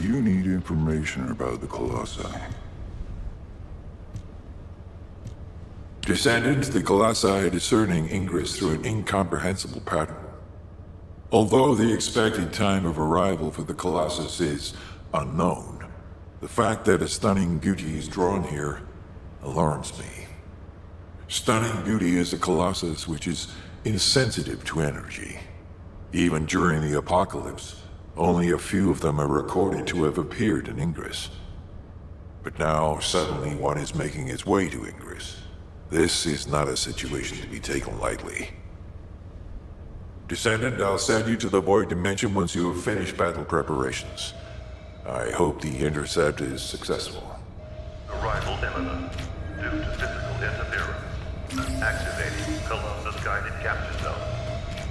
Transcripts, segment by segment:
you need information about the Colossi. Descendant, the Colossi are discerning ingress through an incomprehensible pattern. Although the expected time of arrival for the Colossus is unknown, the fact that a stunning beauty is drawn here alarms me. Stunning beauty is a Colossus which is insensitive to energy. Even during the apocalypse, only a few of them are recorded to have appeared in Ingress. But now, suddenly one is making its way to Ingress. This is not a situation to be taken lightly. Descendant, I'll send you to the Void Dimension once you have finished battle preparations. I hope the intercept is successful. Arrival imminent. Due to physical interference. Activating Colossus guided capture zone.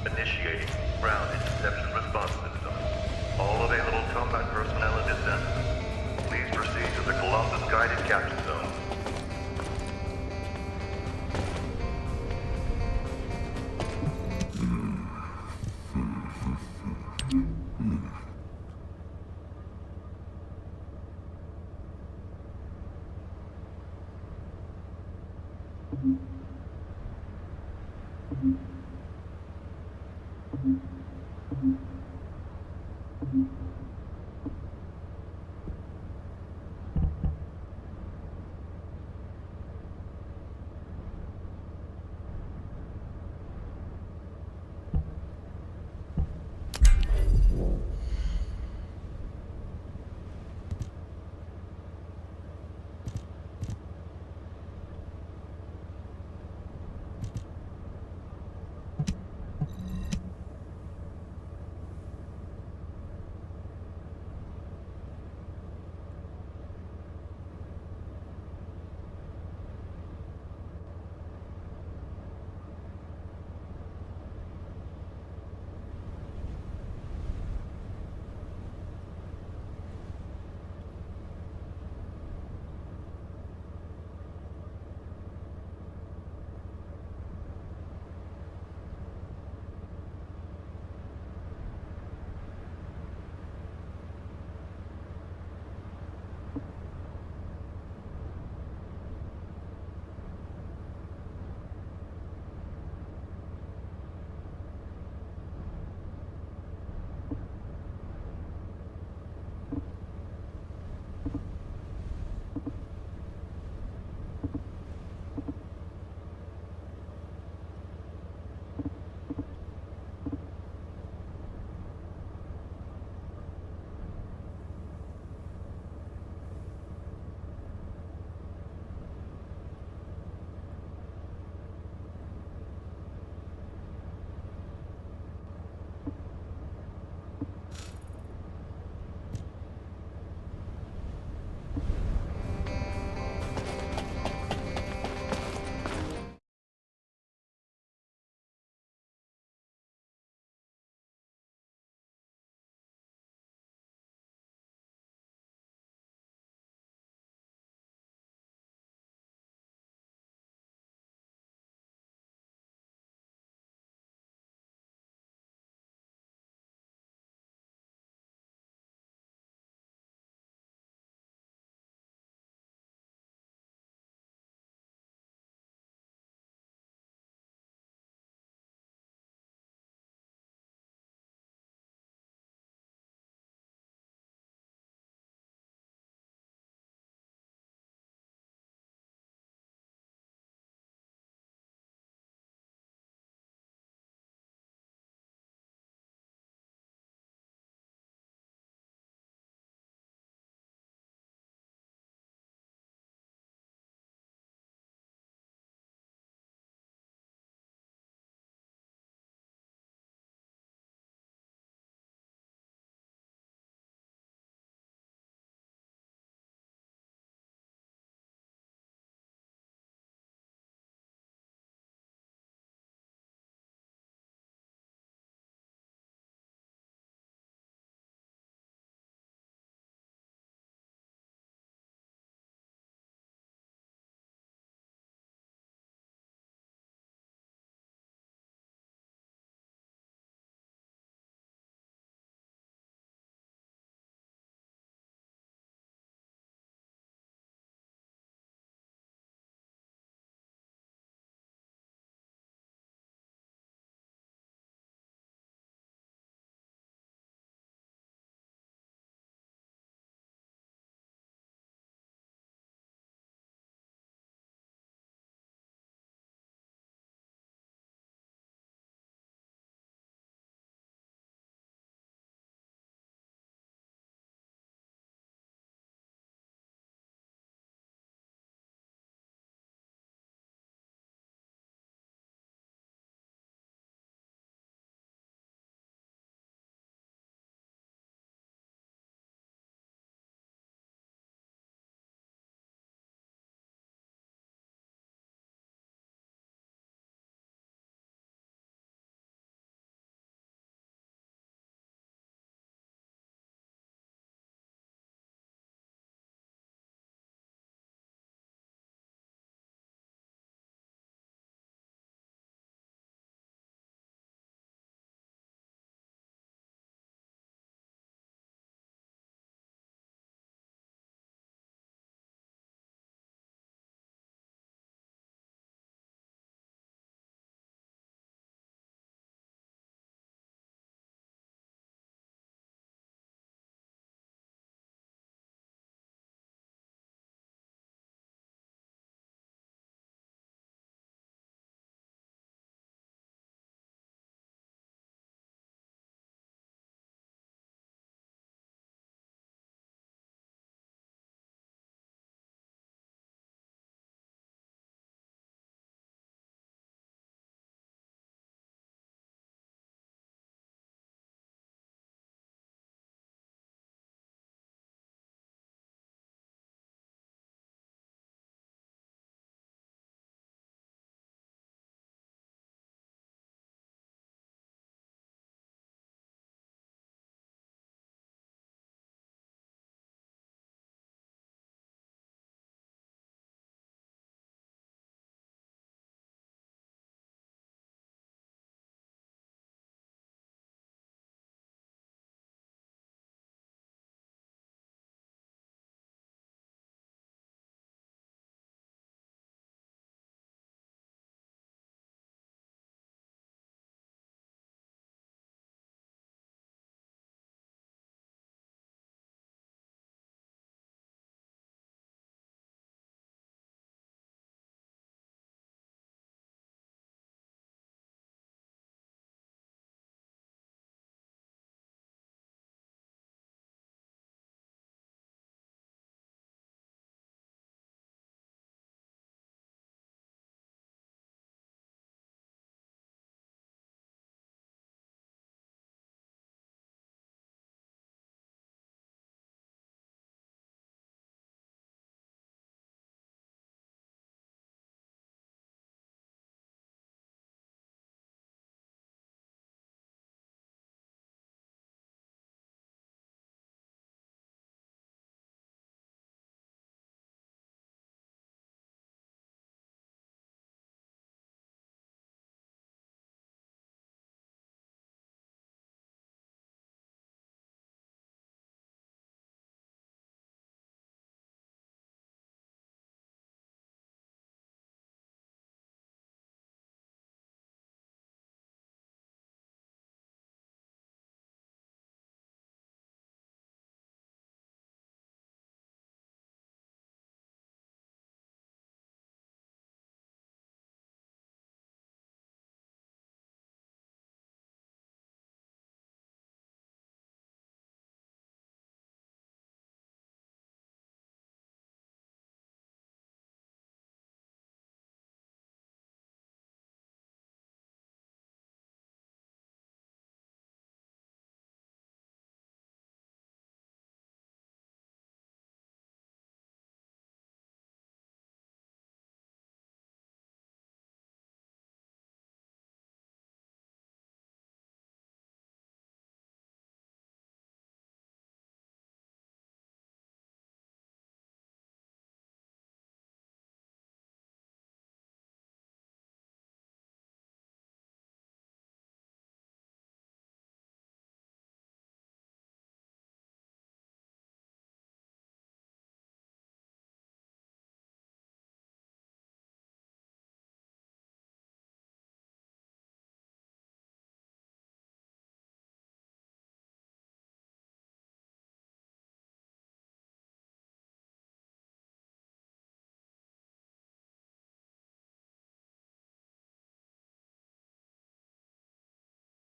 Initiating ground interception response system. All available combat personnel and Descendant. Please proceed to the Colossus guided capture zone.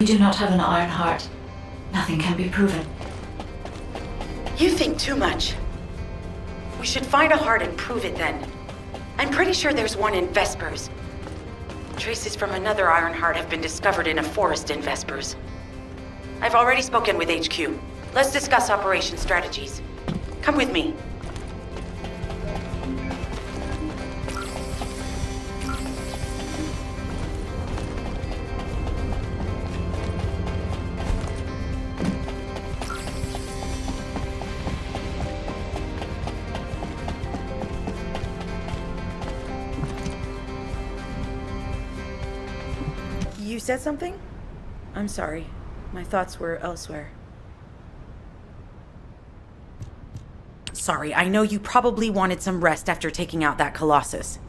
We do not have an iron heart. Nothing can be proven. You think too much. We should find a heart and prove it then. I'm pretty sure there's one in Vespers. Traces from another iron heart have been discovered in a forest in Vespers. I've already spoken with HQ. Let's discuss operation strategies. Come with me. You said something? I'm sorry. My thoughts were elsewhere. Sorry, I know you probably wanted some rest after taking out that Colossus.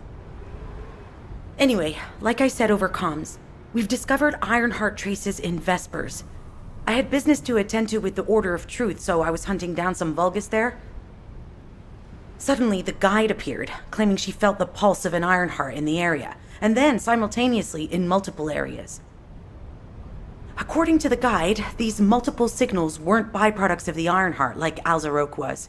Anyway, like I said over comms, we've discovered Ironheart traces in Vespers. I had business to attend to with the Order of Truth, so I was hunting down some Vulgus there. Suddenly, the guide appeared, claiming she felt the pulse of an Ironheart in the area, and then simultaneously in multiple areas. According to the guide, these multiple signals weren't byproducts of the Ironheart like Alzarok was.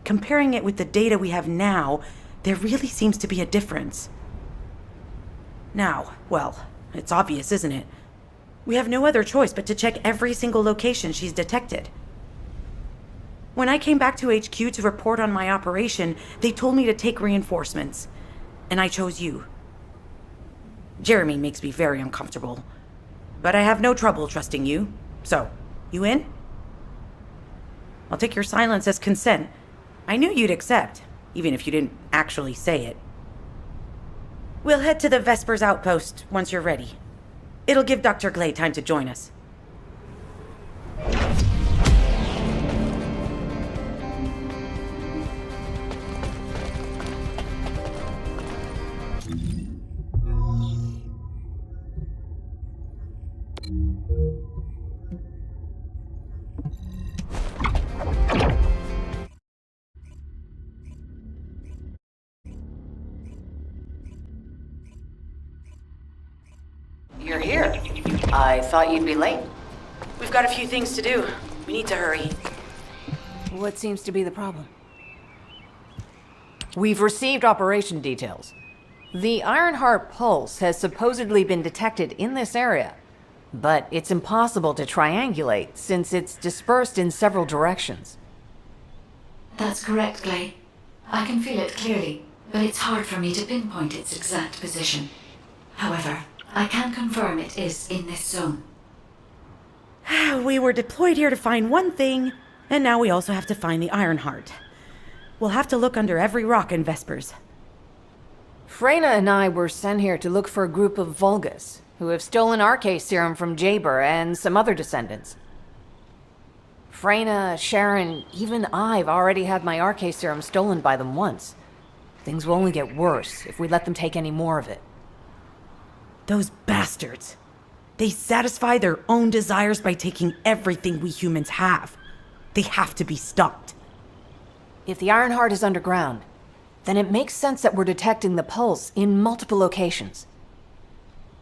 Comparing it with the data we have now, there really seems to be a difference. Now, well, it's obvious, isn't it? We have no other choice but to check every single location she's detected. When I came back to HQ to report on my operation, they told me to take reinforcements, and I chose you. Jeremy makes me very uncomfortable, but I have no trouble trusting you. So, you in? I'll take your silence as consent. I knew you'd accept, even if you didn't actually say it. We'll head to the Vespers outpost once you're ready. It'll give Dr. Glade time to join us. You're here. I thought you'd be late. We've got a few things to do. We need to hurry. What seems to be the problem? We've received operation details. The Ironheart pulse has supposedly been detected in this area, but it's impossible to triangulate since it's dispersed in several directions. That's correct, Glade. I can feel it clearly, but it's hard for me to pinpoint its exact position. However, I can confirm it is in this zone. We were deployed here to find one thing, and now we also have to find the Ironheart. We'll have to look under every rock in Vespers. Freyna and I were sent here to look for a group of Vulgus, who have stolen RK serum from Jaber and some other descendants. Freyna, Sharon, even I've already had my RK serum stolen by them once. Things will only get worse if we let them take any more of it. Those bastards. They satisfy their own desires by taking everything we humans have. They have to be stopped. If the Ironheart is underground, then it makes sense that we're detecting the pulse in multiple locations.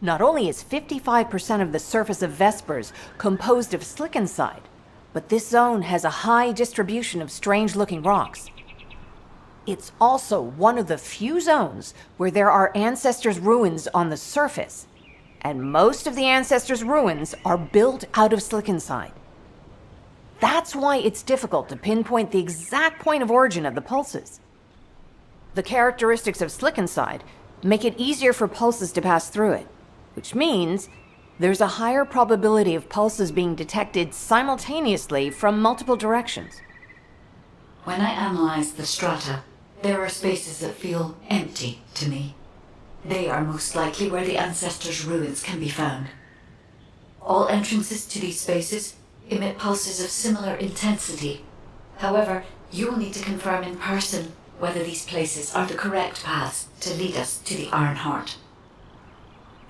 Not only is 55% of the surface of Vespers composed of slickinside, but this zone has a high distribution of strange-looking rocks. It's also one of the few zones where there are Ancestors' ruins on the surface, and most of the Ancestors' ruins are built out of slickinside. That's why it's difficult to pinpoint the exact point of origin of the pulses. The characteristics of slickinside make it easier for pulses to pass through it, which means there's a higher probability of pulses being detected simultaneously from multiple directions. When I analyze the strata, there are spaces that feel empty to me. They are most likely where the Ancestors' ruins can be found. All entrances to these spaces emit pulses of similar intensity. However, you will need to confirm in person whether these places are the correct paths to lead us to the Ironheart.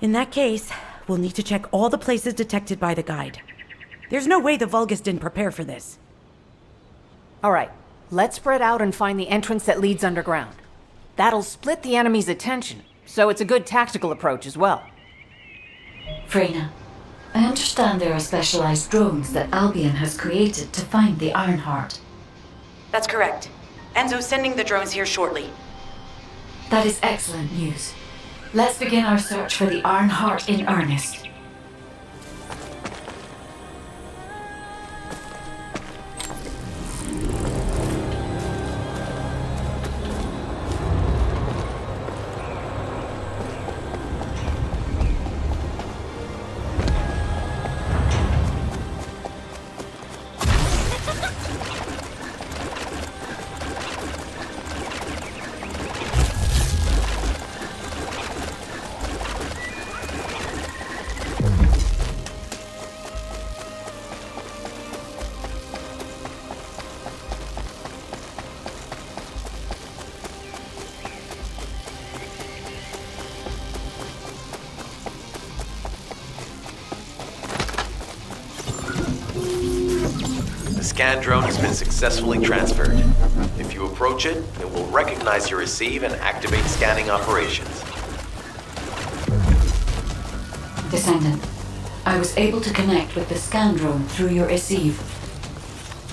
In that case, we'll need to check all the places detected by the guide. There's no way the Vulgus didn't prepare for this. All right, let's spread out and find the entrance that leads underground. That'll split the enemy's attention, so it's a good tactical approach as well. Freyna, I understand there are specialized drones that Albion has created to find the Ironheart. That's correct. Enzo's sending the drones here shortly. That is excellent news. Let's begin our search for the Ironheart in earnest. The scan drone has been successfully transferred. If you approach it, it will recognize your receive and activate scanning operations. Descendant, I was able to connect with the scan drone through your receive.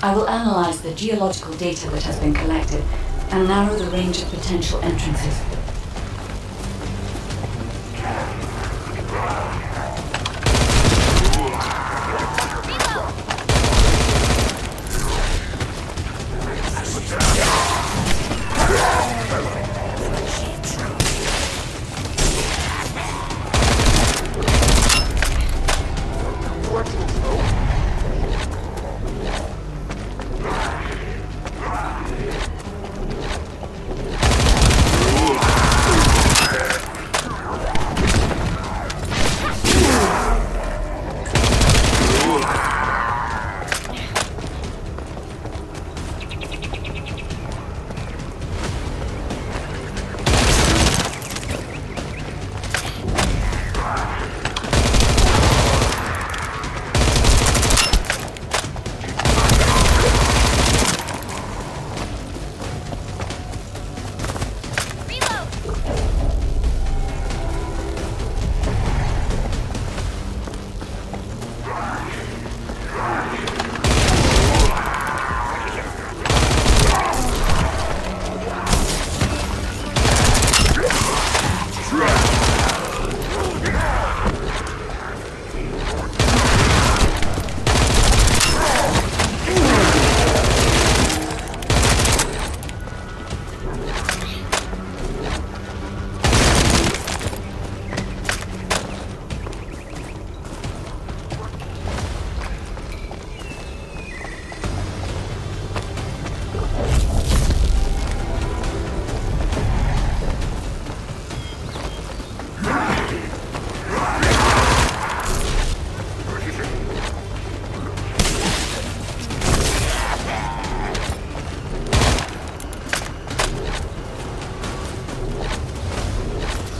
I will analyze the geological data that has been collected and narrow the range of potential entrances.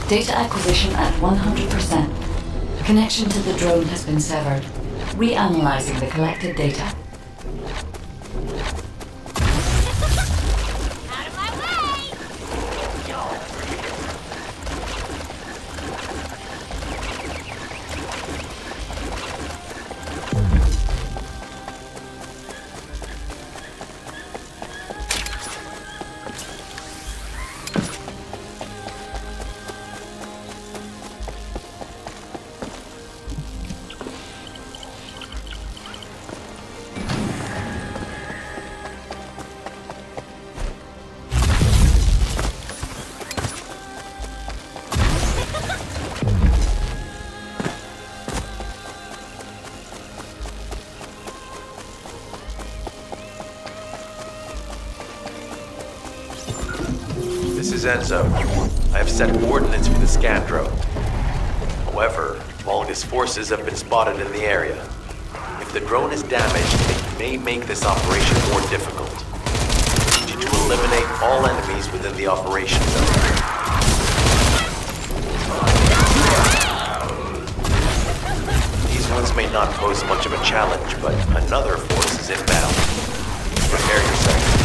Data acquisition at 100%. Connection to the drone has been severed. Reanalyzing the collected data. This is Enzo. I have set coordinates for the scan drone. However, Volga's forces have been spotted in the area. If the drone is damaged, it may make this operation more difficult. I need you to eliminate all enemies within the operation zone. These ones may not pose much of a challenge, but another force is inbound. Prepare yourself.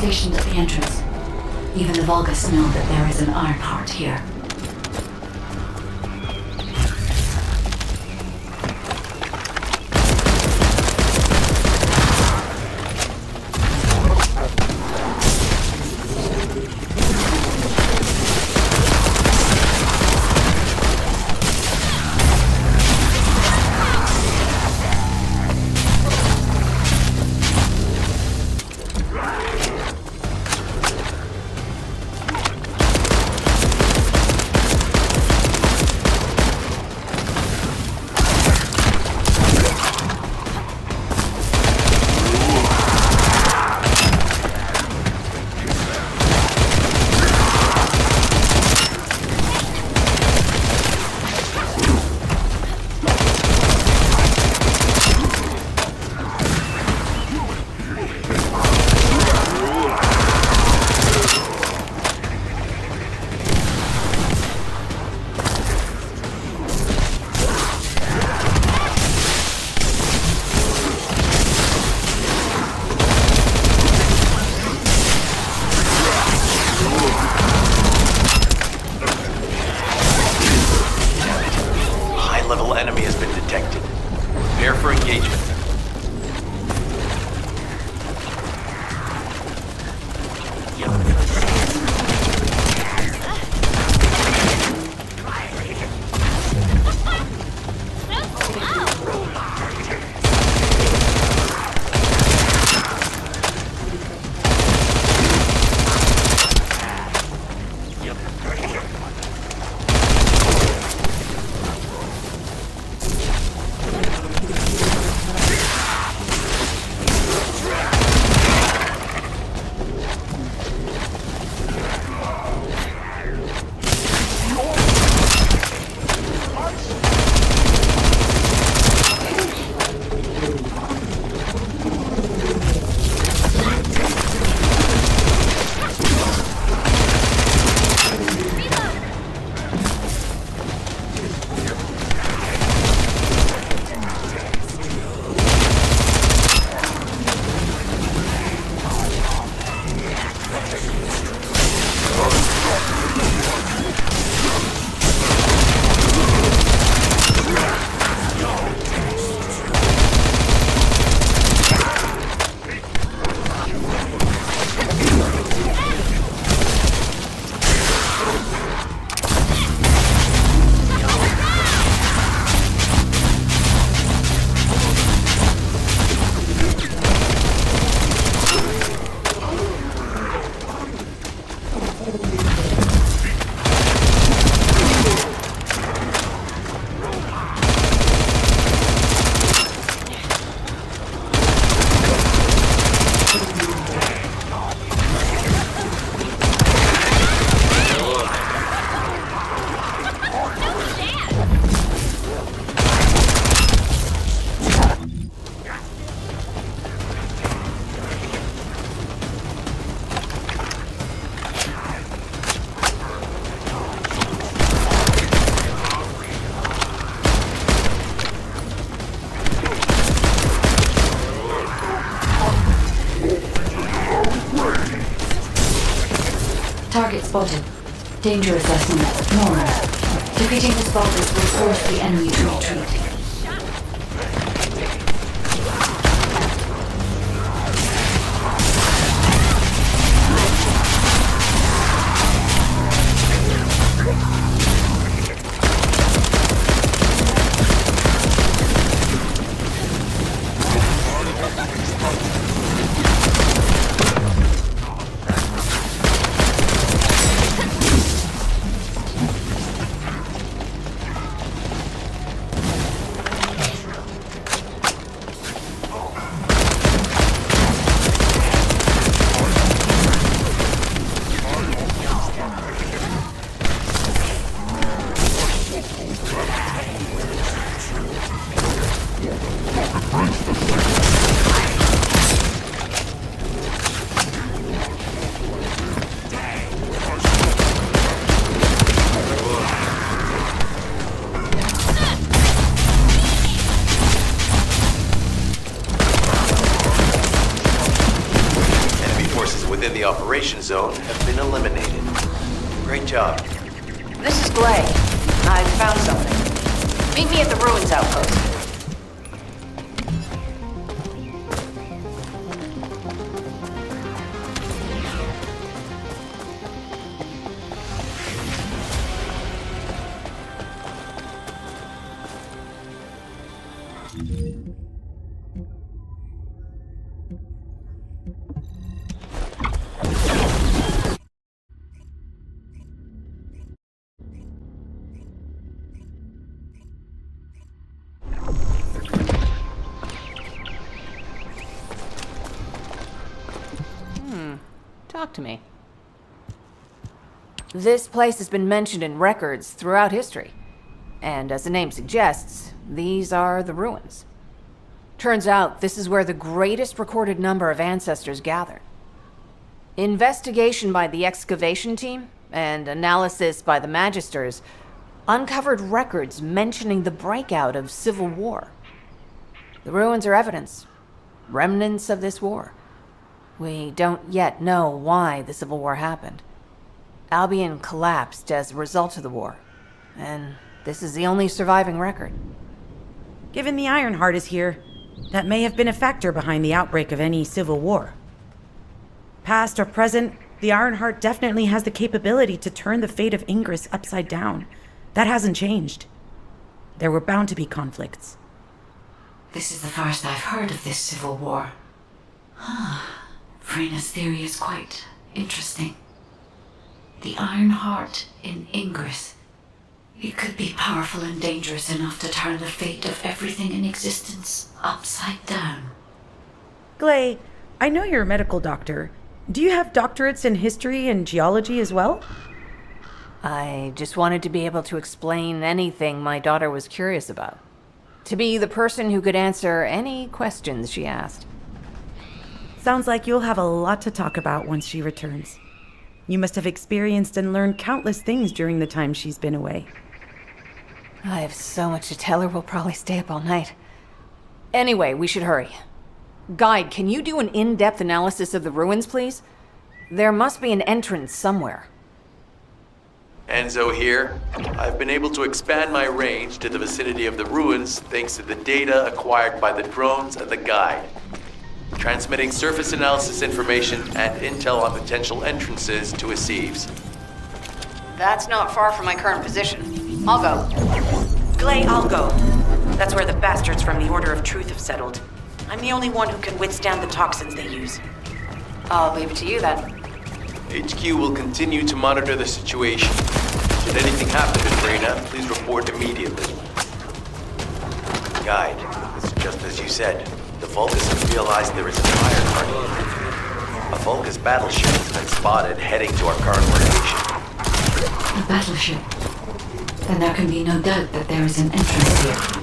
stationed at the entrance. Even the Vulgus know that there is an Ironheart here. High-level enemy has been detected. Prepare for engagement. Target spotted. Danger assessment normal. Defeating the spotters will force the enemy to retreat. within the operation zone have been eliminated. Great job. This is Glay. I found something. Meet me at the ruins outpost. Talk to me. This place has been mentioned in records throughout history. And as the name suggests, these are the ruins. Turns out this is where the greatest recorded number of ancestors gathered. Investigation by the excavation team and analysis by the magisters uncovered records mentioning the breakout of civil war. The ruins are evidence, remnants of this war. We don't yet know why the Civil War happened. Albion collapsed as a result of the war, and this is the only surviving record. Given the Ironheart is here, that may have been a factor behind the outbreak of any civil war. Past or present, the Ironheart definitely has the capability to turn the fate of Ingress upside down. That hasn't changed. There were bound to be conflicts. This is the first I've heard of this civil war. Frena's theory is quite interesting. The Ironheart in Ingress. It could be powerful and dangerous enough to turn the fate of everything in existence upside down. Glay, I know you're a medical doctor. Do you have doctorates in history and geology as well? I just wanted to be able to explain anything my daughter was curious about. To be the person who could answer any questions she asked. Sounds like you'll have a lot to talk about once she returns. You must have experienced and learned countless things during the time she's been away. I have so much to tell her, we'll probably stay up all night. Anyway, we should hurry. Guide, can you do an in-depth analysis of the ruins, please? There must be an entrance somewhere. Enzo here. I've been able to expand my range to the vicinity of the ruins thanks to the data acquired by the drones and the guide. Transmitting surface analysis information and intel on potential entrances to Aceves. That's not far from my current position. I'll go. Glay, I'll go. That's where the bastards from the Order of Truth have settled. I'm the only one who can withstand the toxins they use. I'll leave it to you then. HQ will continue to monitor the situation. Should anything happen to Frena, please report immediately. Guide, it's just as you said. The Vulgus have realized there is an Ironheart here. A Vulgus battleship has been spotted heading to our current location. A battleship. Then there can be no doubt that there is an entrance here.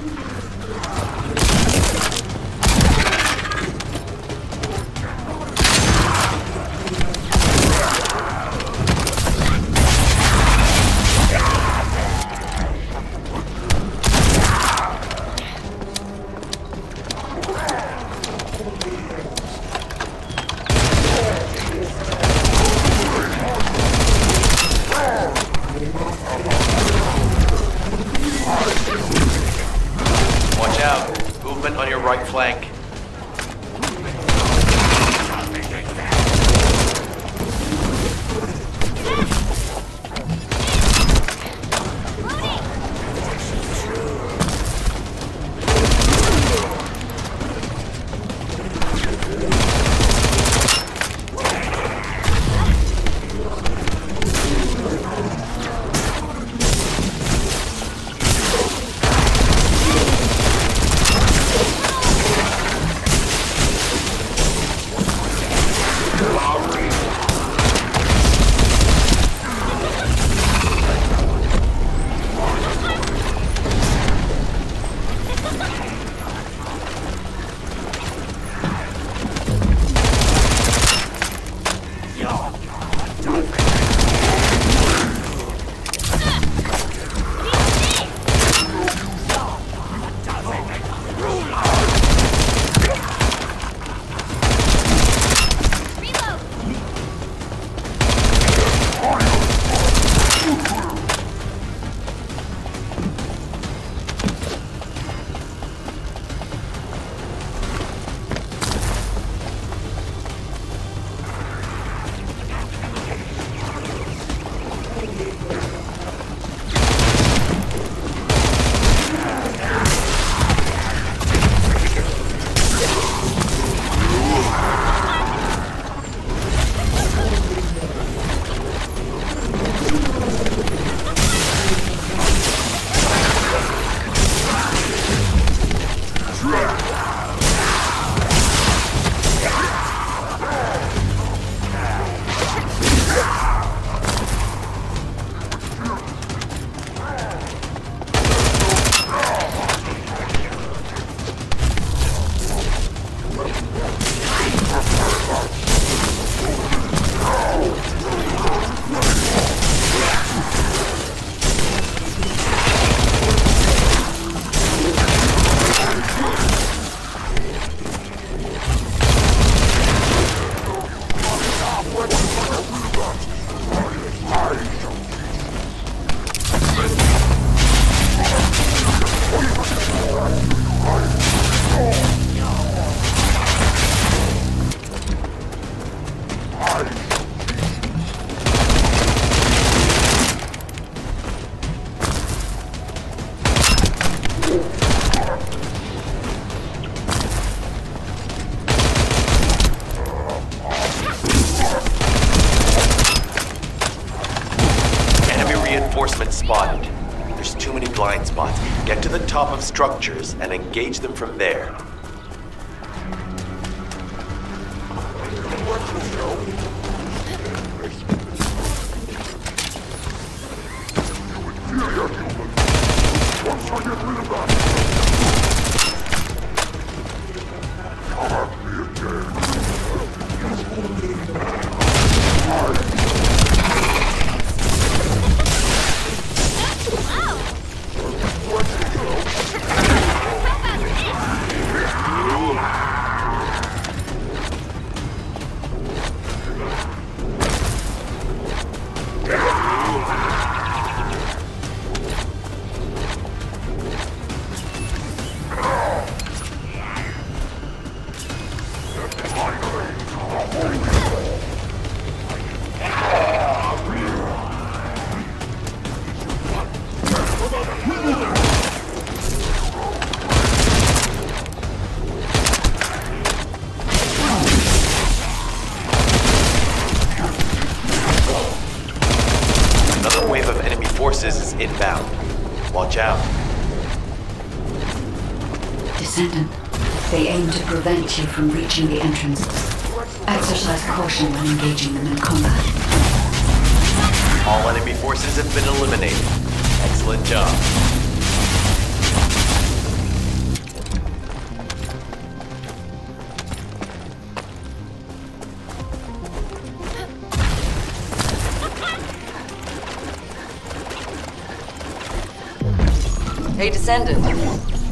Watch out. Movement on your right flank. blind spots, get to the top of structures, and engage them from there. Is inbound. Watch out. Descendant, they aim to prevent you from reaching the entrances. Exercise caution when engaging them in combat. All enemy forces have been eliminated. Excellent job. Hey, Descendant.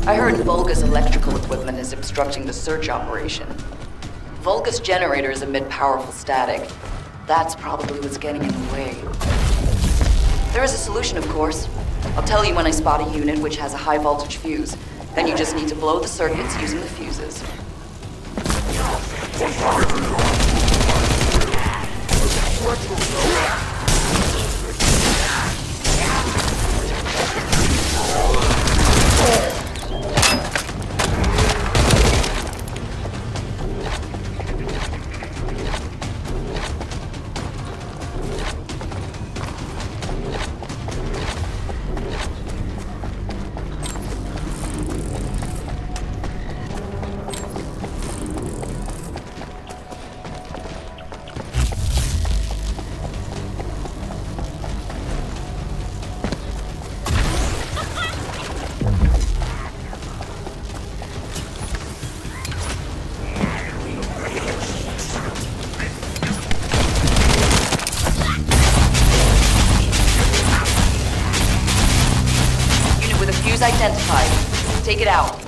I heard Volga's electrical equipment is obstructing the search operation. Volga's generators emit powerful static. That's probably what's getting in the way. There is a solution, of course. I'll tell you when I spot a unit which has a high voltage fuse. Then you just need to blow the circuits using the fuses. Identified. Take it out.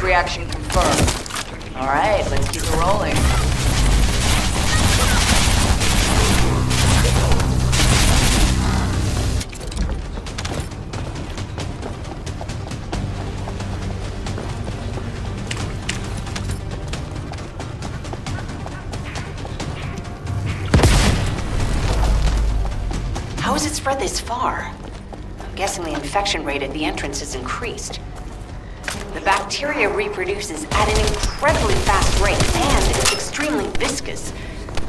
Reaction confirmed. All right, let's keep it rolling. spread this far. I'm guessing the infection rate at the entrance has increased. The bacteria reproduces at an incredibly fast rate, and it's extremely viscous,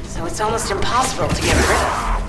so it's almost impossible to get rid of.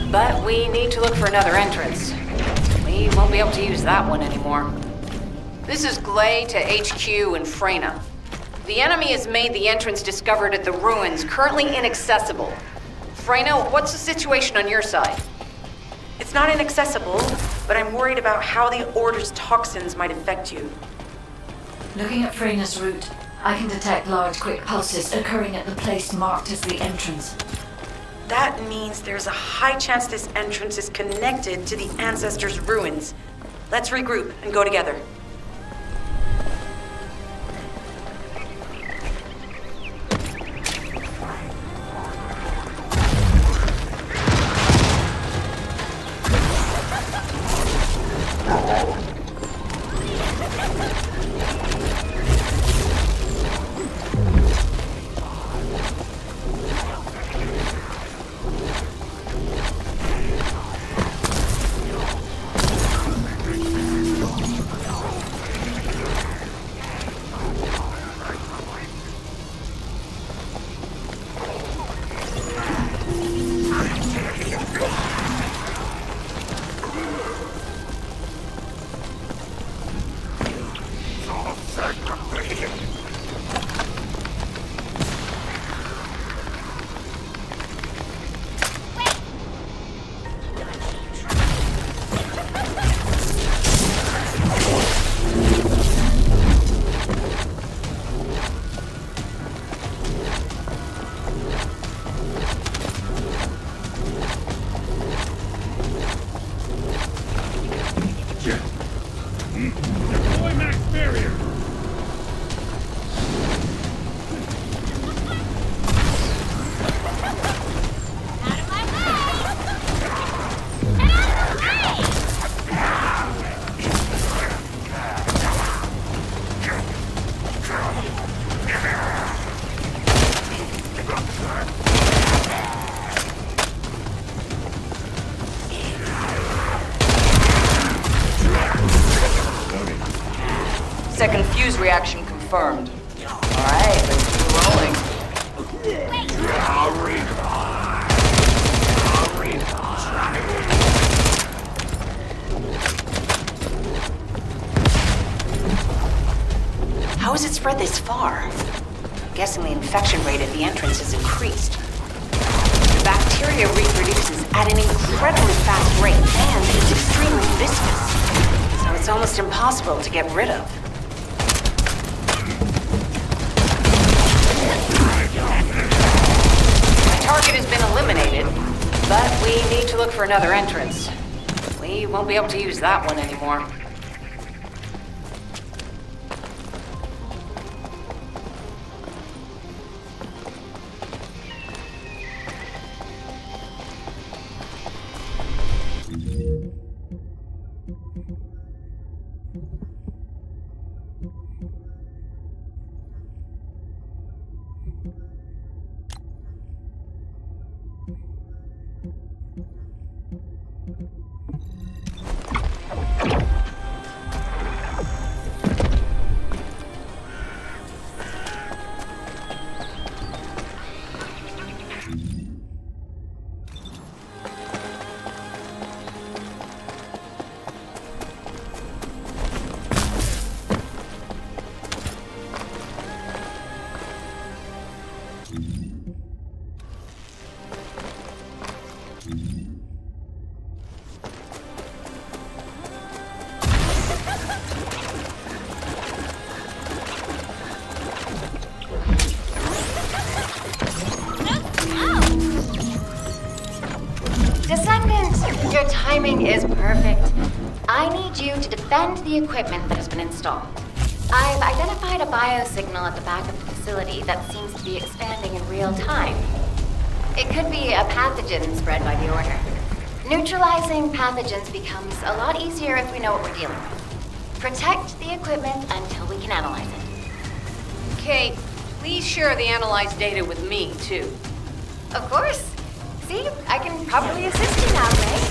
But we need to look for another entrance. We won't be able to use that one anymore. This is Glay to HQ in Freyna. The enemy has made the entrance discovered at the ruins currently inaccessible. Freyna, what's the situation on your side? It's not inaccessible, but I'm worried about how the Order's toxins might affect you. Looking at Freyna's route, I can detect large quick pulses occurring at the place marked as the entrance. That means there's a high chance this entrance is connected to the Ancestors' ruins. Let's regroup and go together. Second fuse reaction confirmed. Alright, let's keep rolling. How has it spread this far? I'm guessing the infection rate at the entrance has increased. The bacteria reproduces at an incredibly fast rate and it's extremely viscous, so it's almost impossible to get rid of. My target has been eliminated, but we need to look for another entrance. We won't be able to use that one anymore. Descendant, your timing is perfect. I need you to defend the equipment that has been installed. I've identified a biosignal at the back of the facility that seems to be expanding in real time. It could be a pathogen spread by the Order. Neutralizing pathogens becomes a lot easier if we know what we're dealing with. Protect the equipment until we can analyze it. Kate, please share the analyzed data with me, too. Of course. See, I can probably assist you now, May.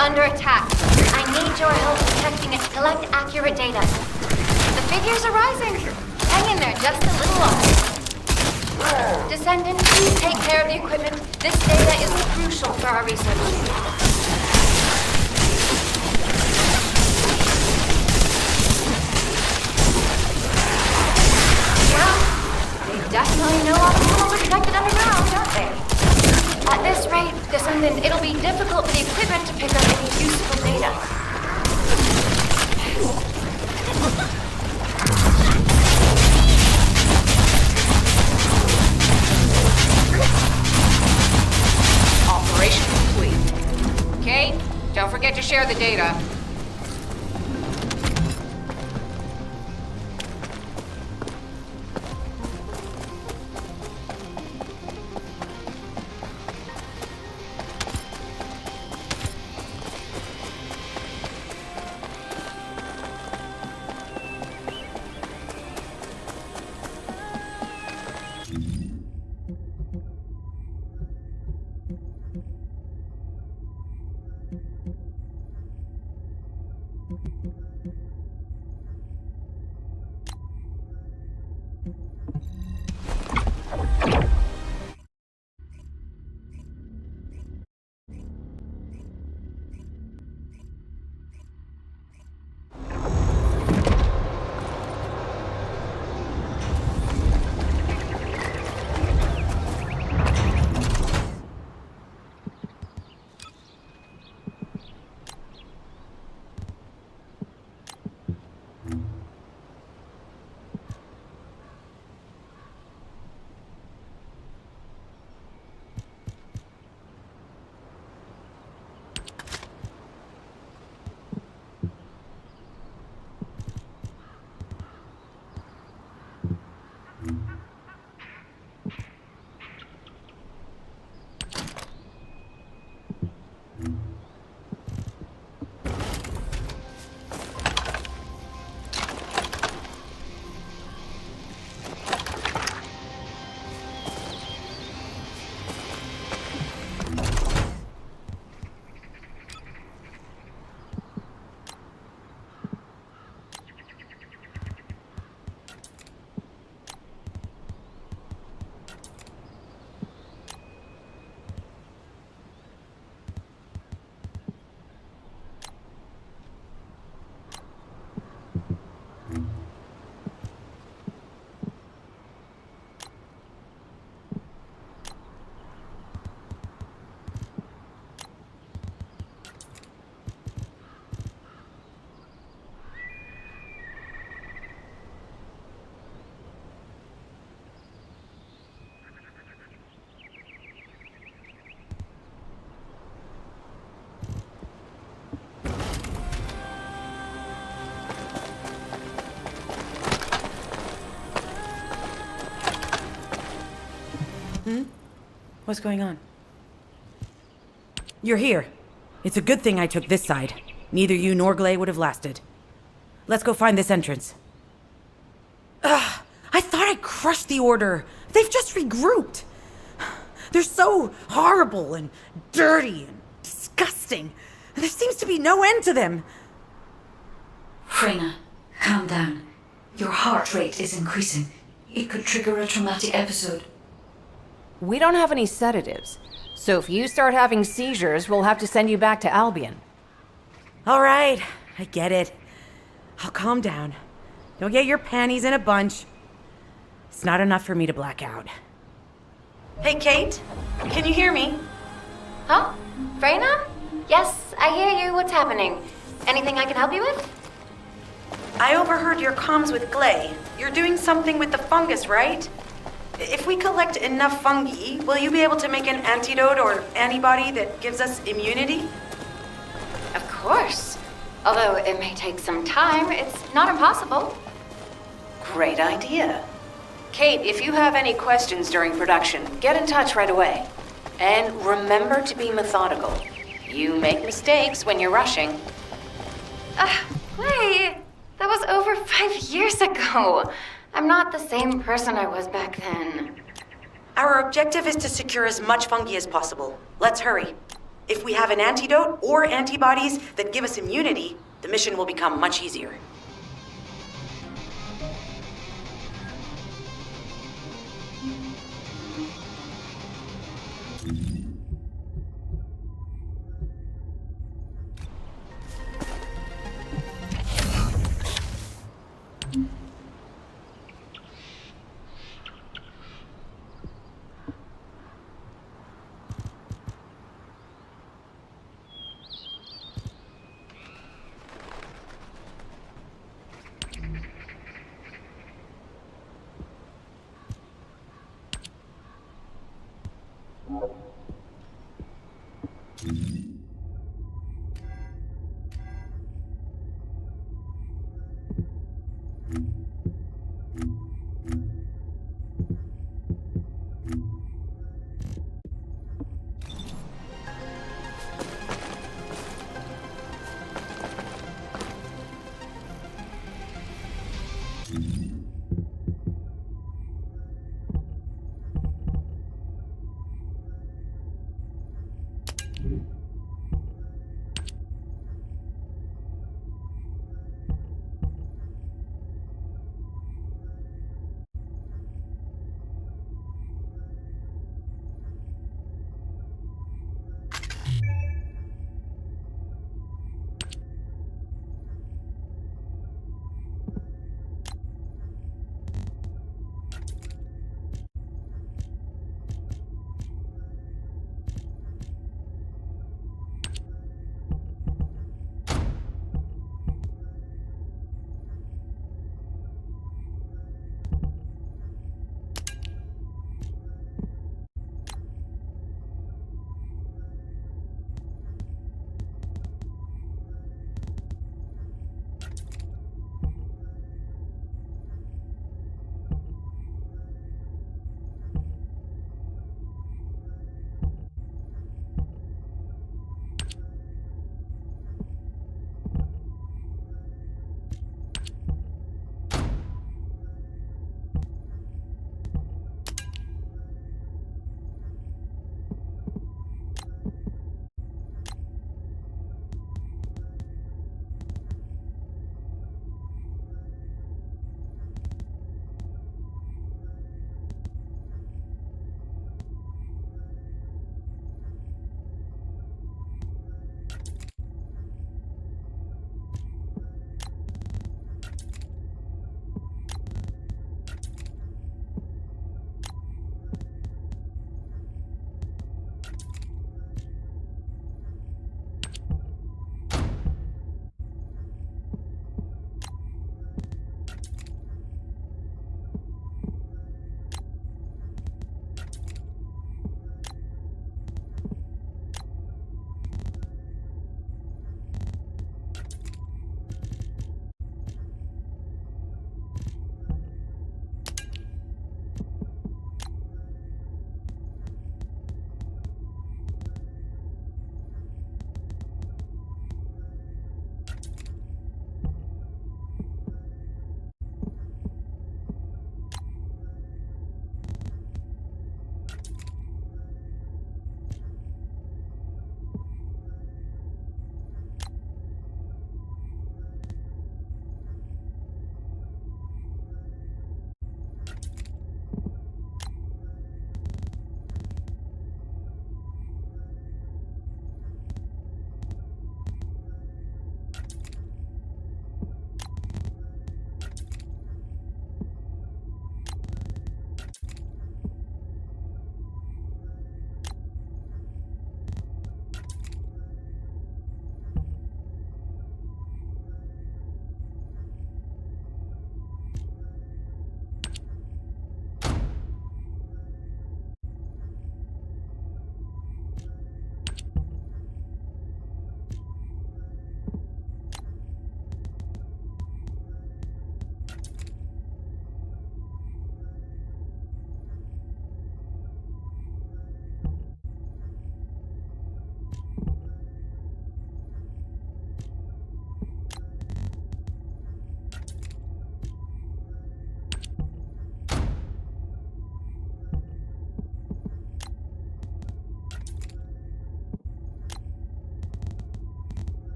Under attack. I need your help protecting it to collect accurate data. The figures are rising. Hang in there just a little longer. Descendant, please take care of the equipment. This data is crucial for our research. Well, they definitely know all the tunnels are connected underground, don't they? At this rate, Descendant, it'll be difficult for the equipment to pick up any useful data. Operation complete. Kate, don't forget to share the data. What's going on? You're here. It's a good thing I took this side. Neither you nor Glay would have lasted. Let's go find this entrance. Ugh, I thought I crushed the Order. They've just regrouped. They're so horrible and dirty and disgusting. There seems to be no end to them. Freyna, calm down. Your heart rate is increasing. It could trigger a traumatic episode. We don't have any sedatives, so if you start having seizures, we'll have to send you back to Albion. All right, I get it. I'll calm down. Don't get your panties in a bunch. It's not enough for me to black out. Hey, Kate? Can you hear me? Huh? Freyna? Yes, I hear you. What's happening? Anything I can help you with? I overheard your comms with Glay. You're doing something with the fungus, right? If we collect enough fungi, will you be able to make an antidote or antibody that gives us immunity? Of course. Although it may take some time, it's not impossible. Great idea. Kate, if you have any questions during production, get in touch right away. And remember to be methodical. You make mistakes when you're rushing. Wait, that was over 5 years ago. I'm not the same person I was back then. Our objective is to secure as much fungi as possible. Let's hurry. If we have an antidote or antibodies that give us immunity, the mission will become much easier.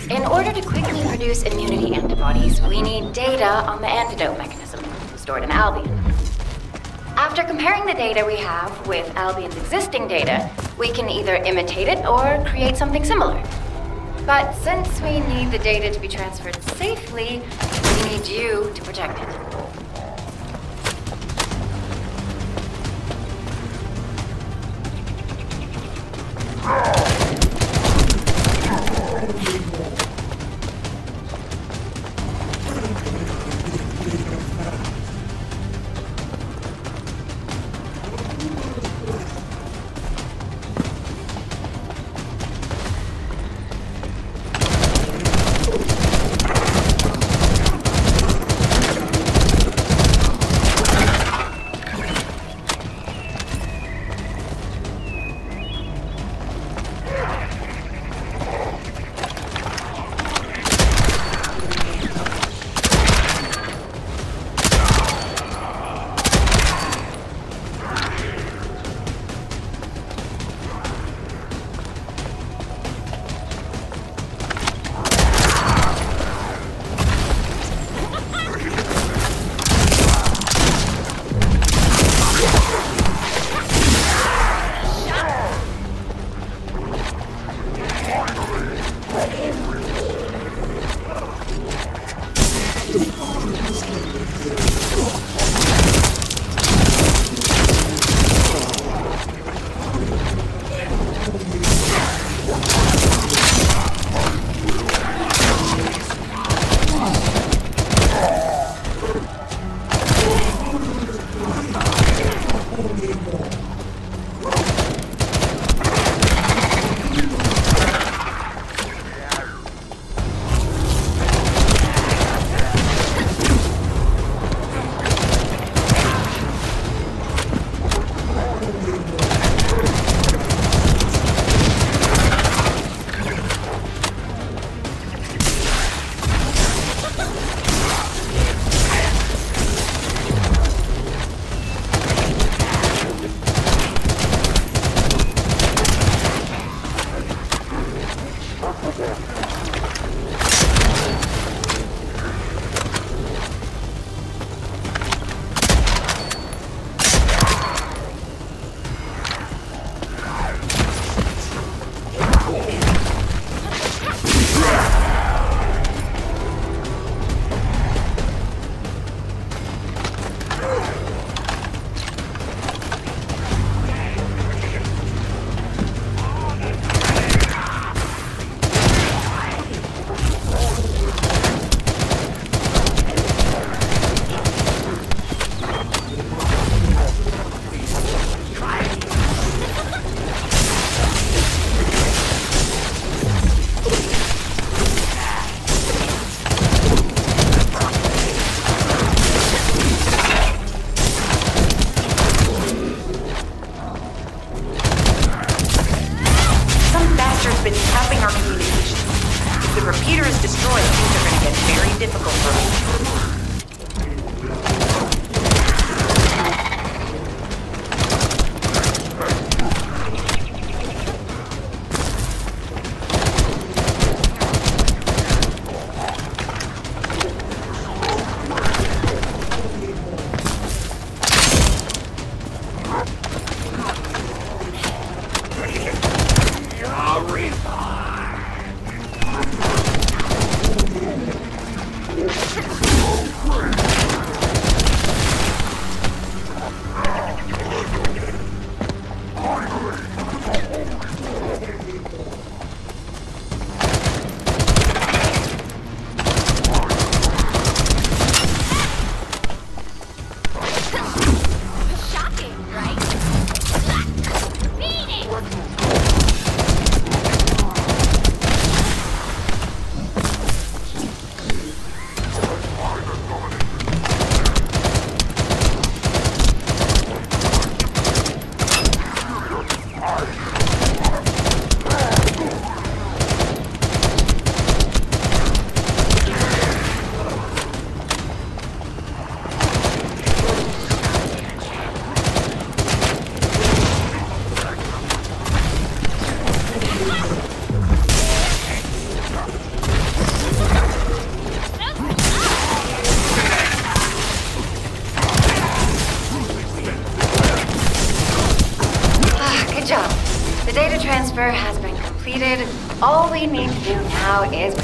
In order to quickly produce immunity antibodies, we need data on the antidote mechanism stored in Albion. After comparing the data we have with Albion's existing data, we can either imitate it or create something similar. But since we need the data to be transferred safely, we need you to protect it. The data transfer has been completed. All we need to do now is...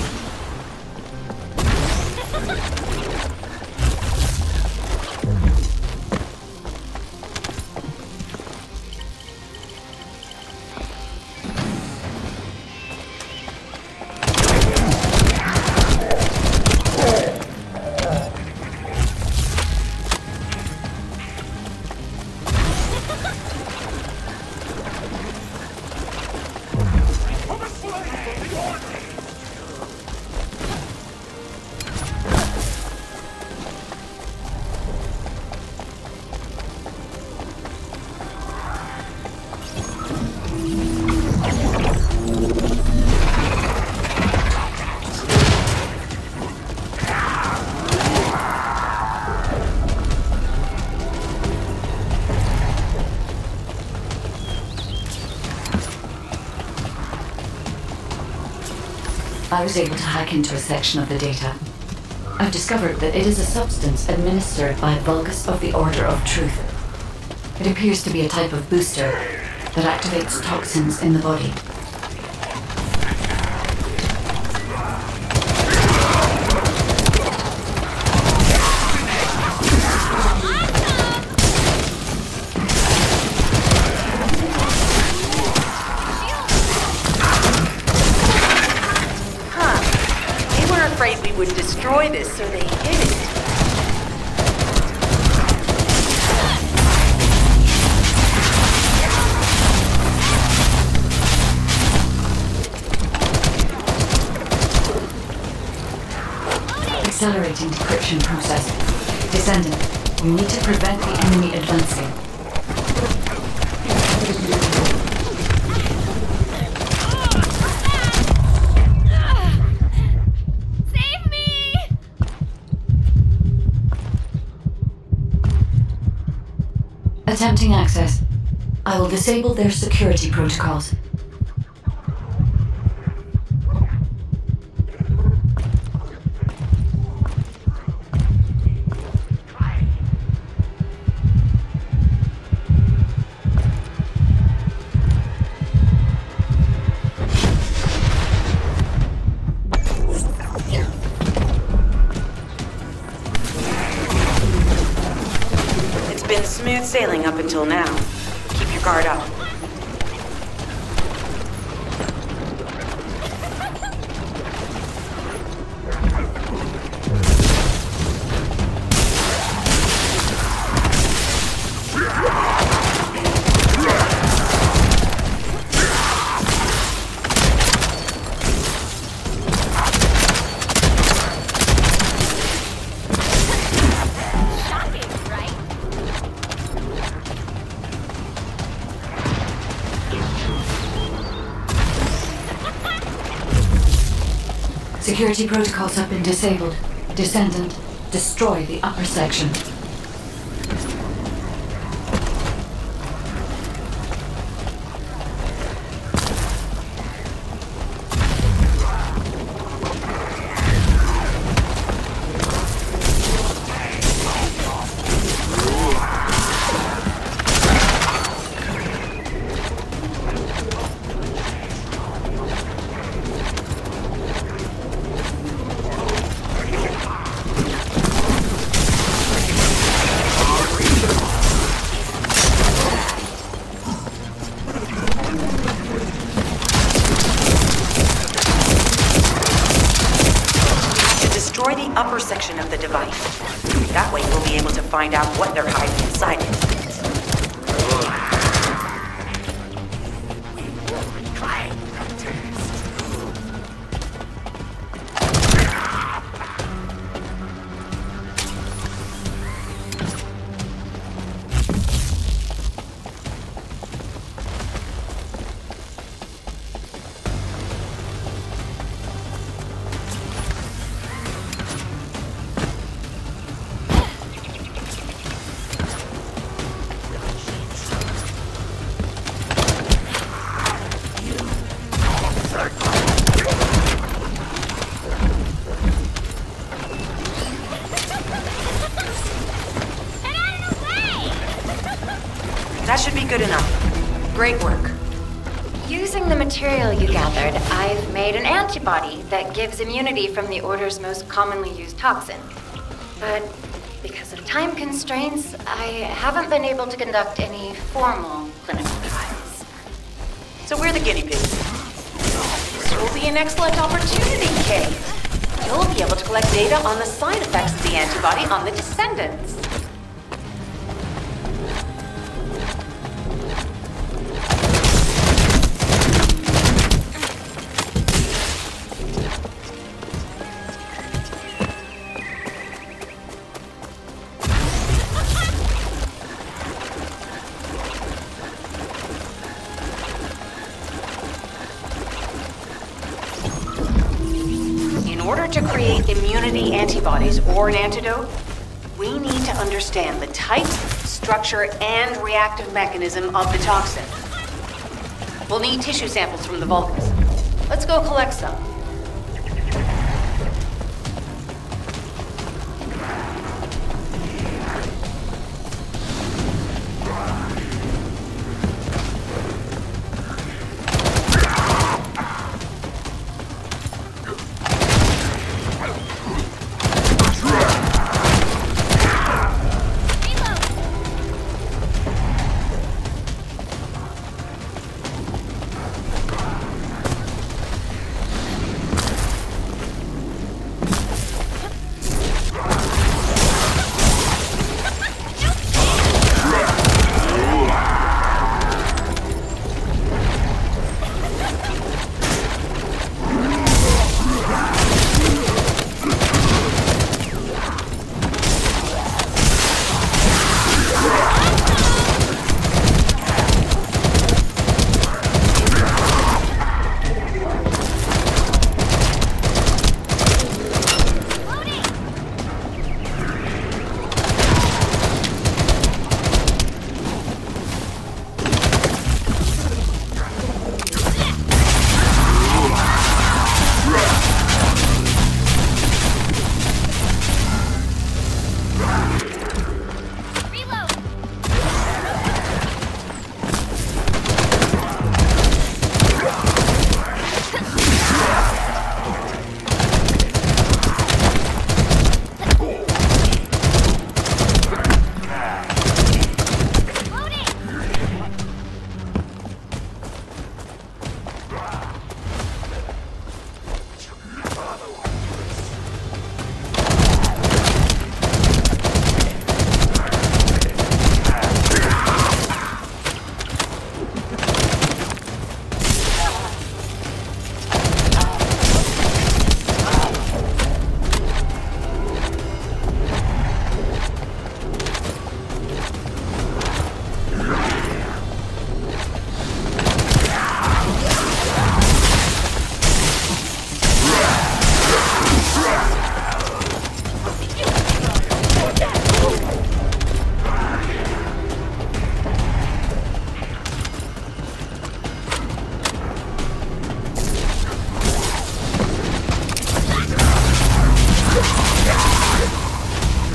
I was able to hack into a section of the data. I've discovered that it is a substance administered by Vulgus of the Order of Truth. It appears to be a type of booster that activates toxins in the body. They were afraid we would destroy this, so they hid it. Accelerating decryption process. Descendant, you need to prevent the enemy advancing. Save me! Attempting access. I will disable their security protocols. It's been smooth sailing up until now. Keep your guard up. Security protocols have been disabled. Descendant, destroy the upper section. Destroy the upper section of the device. That way we'll be able to find out what they're hiding inside it. That should be good enough. Great work. Using the material you gathered, I've made an antibody that gives immunity from the Order's most commonly used toxin. But because of time constraints, I haven't been able to conduct any formal clinical trials. So we're the guinea pigs. This will be an excellent opportunity, Kate. You'll be able to collect data on the side effects of the antibody on the Descendants. In order to create immunity antibodies or an antidote, we need to understand the type, structure, and reactive mechanism of the toxin. We'll need tissue samples from the Vulcans. Let's go collect some.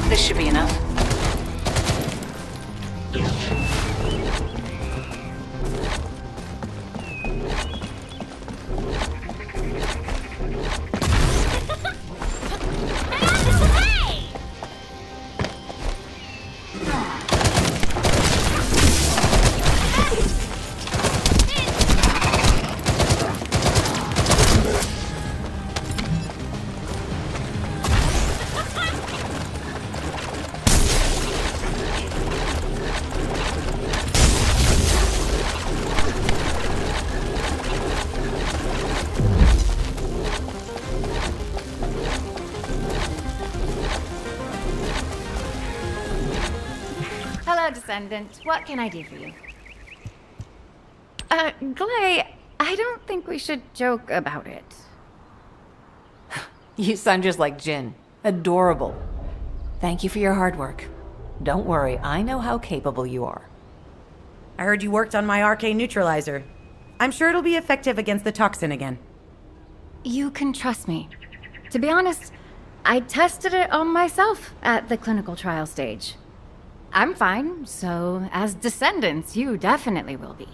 This should be enough. Hello, Descendant. What can I do for you? Glay, I don't think we should joke about it. You sound just like Jin. Adorable. Thank you for your hard work. Don't worry, I know how capable you are. I heard you worked on my arcane neutralizer. I'm sure it'll be effective against the toxin again. You can trust me. To be honest, I tested it on myself at the clinical trial stage. I'm fine, so as Descendants, you definitely will be.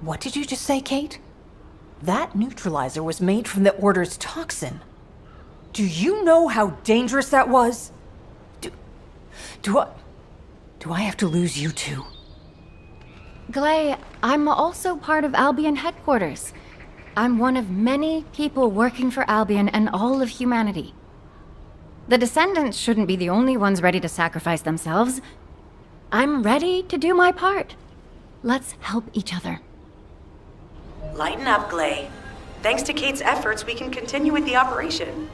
What did you just say, Kate? That neutralizer was made from the Order's toxin. Do you know how dangerous that was? Do I have to lose you too? Glay, I'm also part of Albion headquarters. I'm one of many people working for Albion and all of humanity. The Descendants shouldn't be the only ones ready to sacrifice themselves. I'm ready to do my part. Let's help each other. Lighten up, Glay. Thanks to Kate's efforts, we can continue with the operation.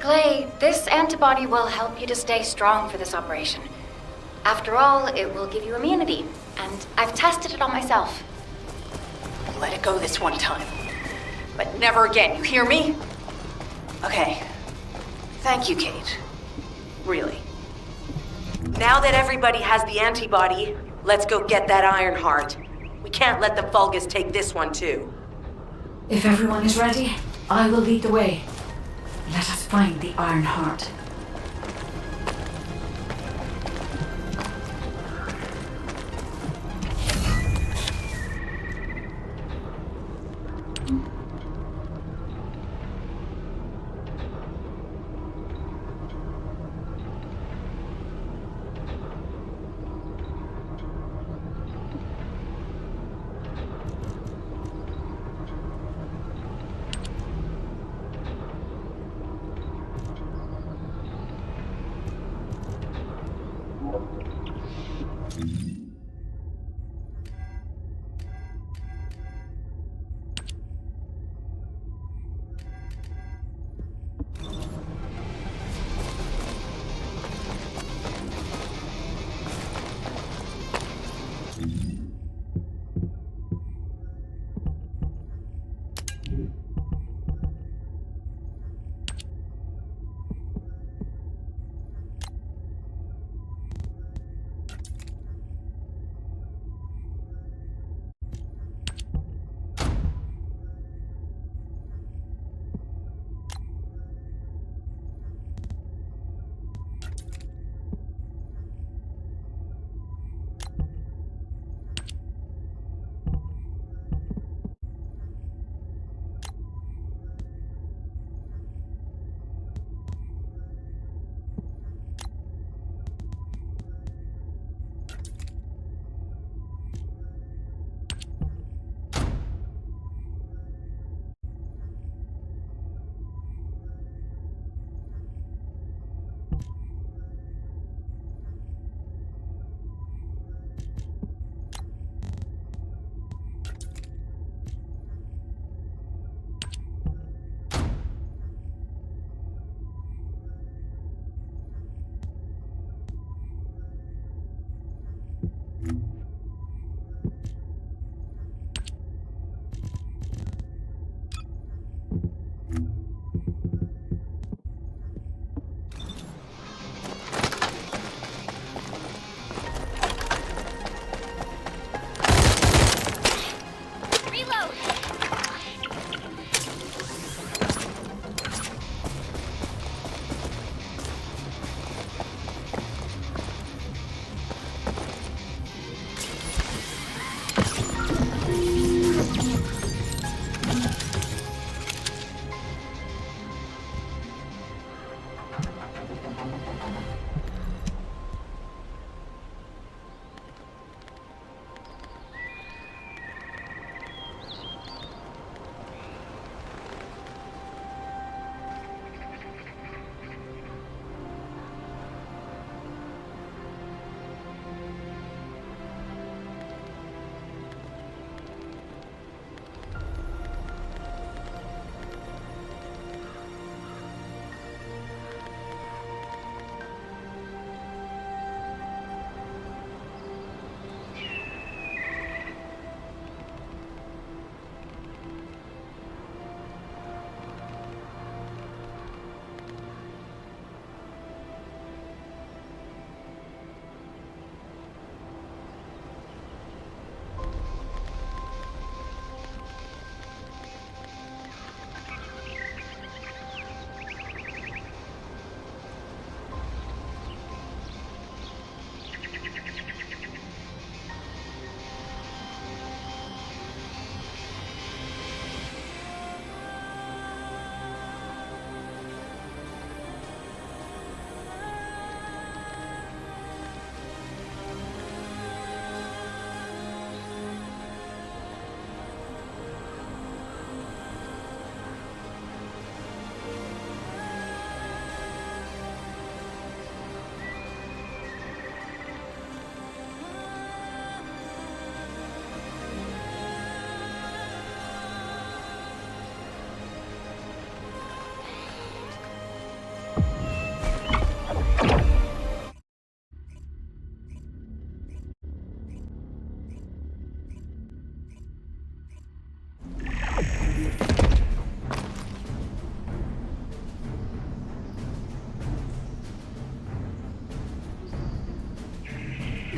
Glay, this antibody will help you to stay strong for this operation. After all, it will give you immunity, and I've tested it on myself. Let it go this one time. But never again, you hear me? Okay. Thank you, Kate. Really. Now that everybody has the antibody, let's go get that Iron Heart. We can't let the Vulgus take this one too. If everyone is ready, I will lead the way. Let us find the Iron Heart.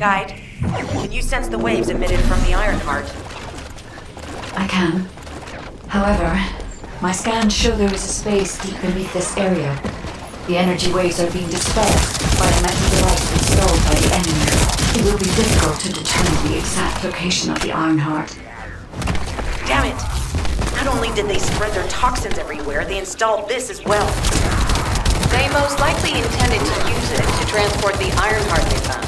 Guide, can you sense the waves emitted from the Ironheart? I can. However, my scans show there is a space deep beneath this area. The energy waves are being dispersed by a metal device installed by the enemy. It will be difficult to determine the exact location of the Ironheart. Damn it! Not only did they spread their toxins everywhere, they installed this as well. They most likely intended to use it to transport the Ironheart they found.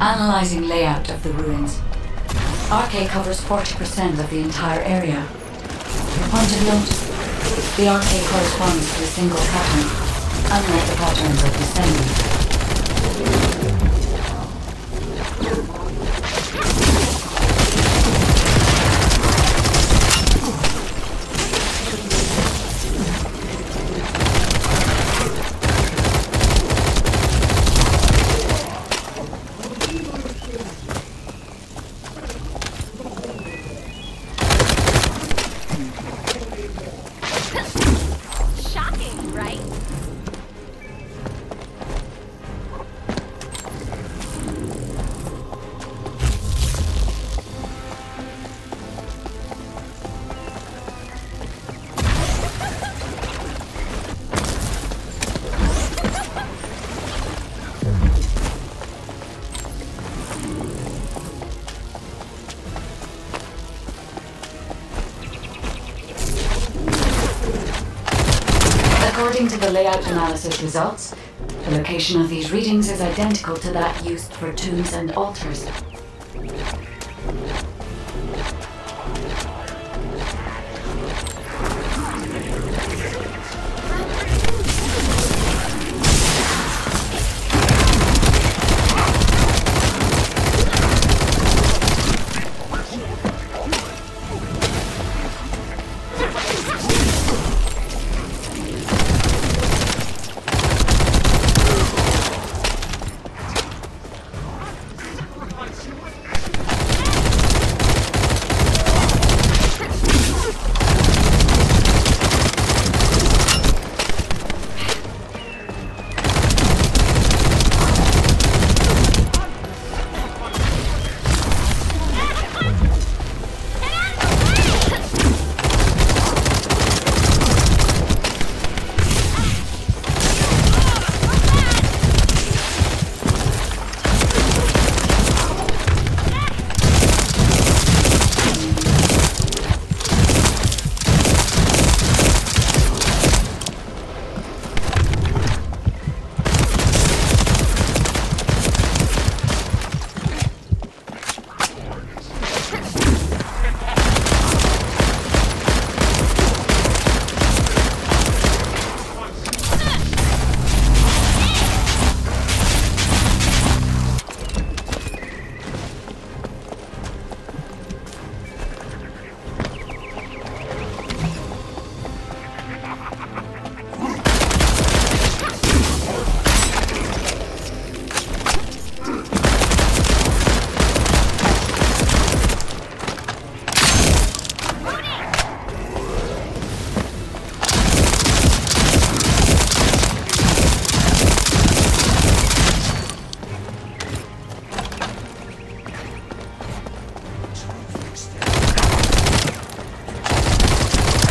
Analyzing layout of the ruins. RK covers 40% of the entire area. From point of note, the RK corresponds to a single pattern, unlike the patterns of Descendant. According to the layout analysis results, the location of these readings is identical to that used for tombs and altars.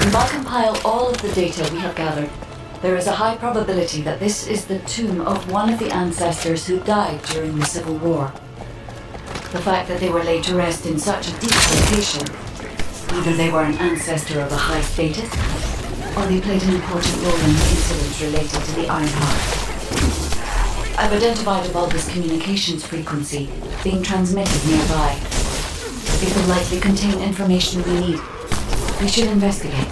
If I compile all of the data we have gathered, there is a high probability that this is the tomb of one of the ancestors who died during the Civil War. The fact that they were laid to rest in such a deep location. Either they were an ancestor of a high status, or they played an important role in the incidents related to the Iron Heart. I've identified a Vulgus communications frequency being transmitted nearby. It will likely contain information we need. We should investigate.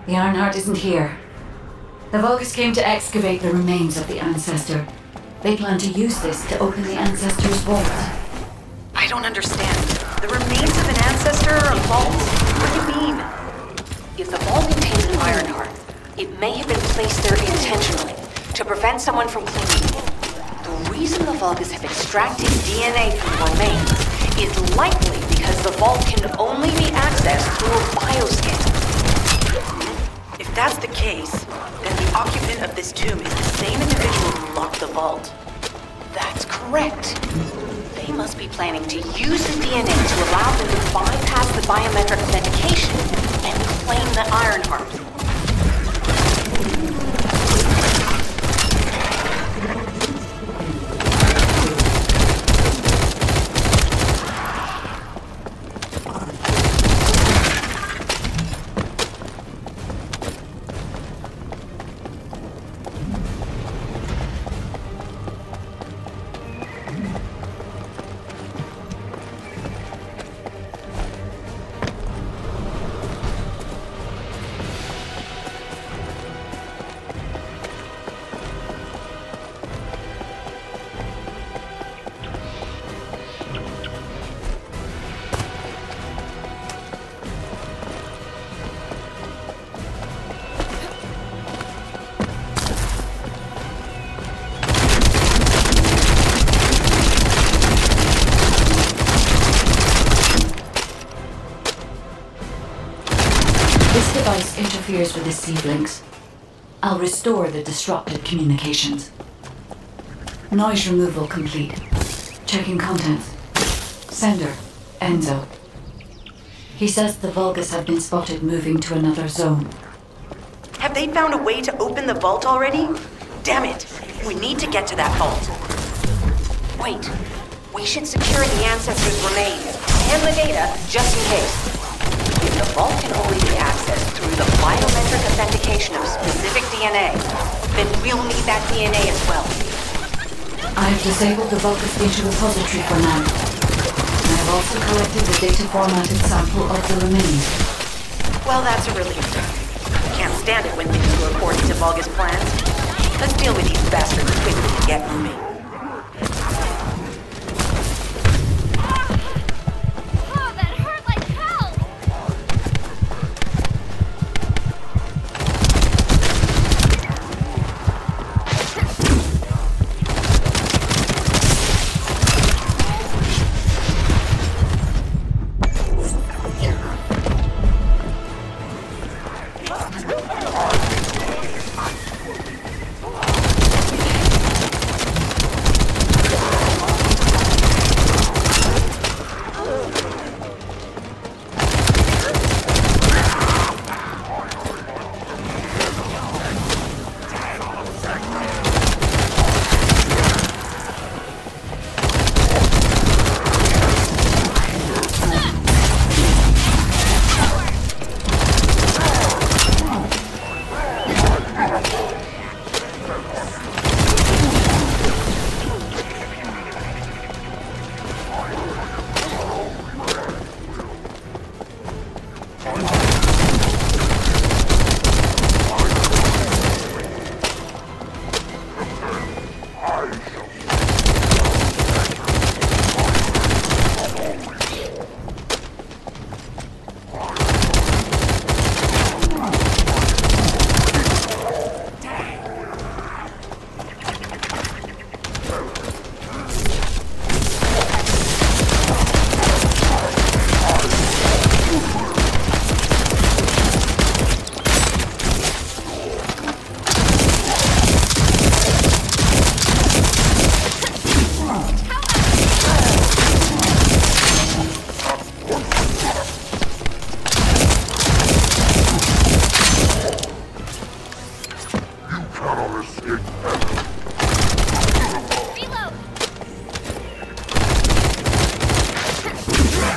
The Ironheart isn't here. The Vulgus came to excavate the remains of the Ancestor. They plan to use this to open the Ancestor's vault. I don't understand. The remains of an ancestor are a vault? What do you mean? If the vault contains an Ironheart, it may have been placed there intentionally, to prevent someone from claiming it. The reason the Vulgus have extracted DNA from the remains is likely because the vault can only be accessed through a bioscan. If that's the case, then the occupant of this tomb is the same individual who locked the vault. That's correct. They must be planning to use the DNA to allow them to bypass the biometric authentication and claim the Ironheart. This device interferes with the seedlings. I'll restore the disrupted communications. Noise removal complete. Checking contents. Sender, Enzo. He says the Vulgus have been spotted moving to another zone. Have they found a way to open the vault already? Damn it! We need to get to that vault. Wait, we should secure the Ancestor's remains and the data just in case. If the vault can only be accessed through the biometric authentication of specific DNA, then we'll need that DNA as well. I've disabled the Vulgus data repository for now. I have also collected the data formatted sample of the remains. Well, that's a relief. Can't stand it when things go according to Vulgus plans. Let's deal with these bastards quickly and get moving.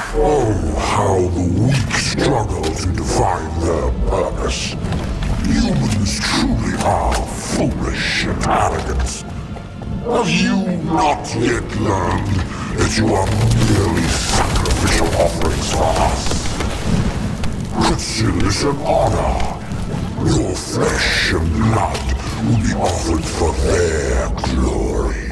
Oh, how the weak struggle to define their purpose. Humans truly are foolish and arrogant. Have you not yet learned that you are merely sacrificial offerings for us? Consider this an honor. Your flesh and blood will be offered for their glory.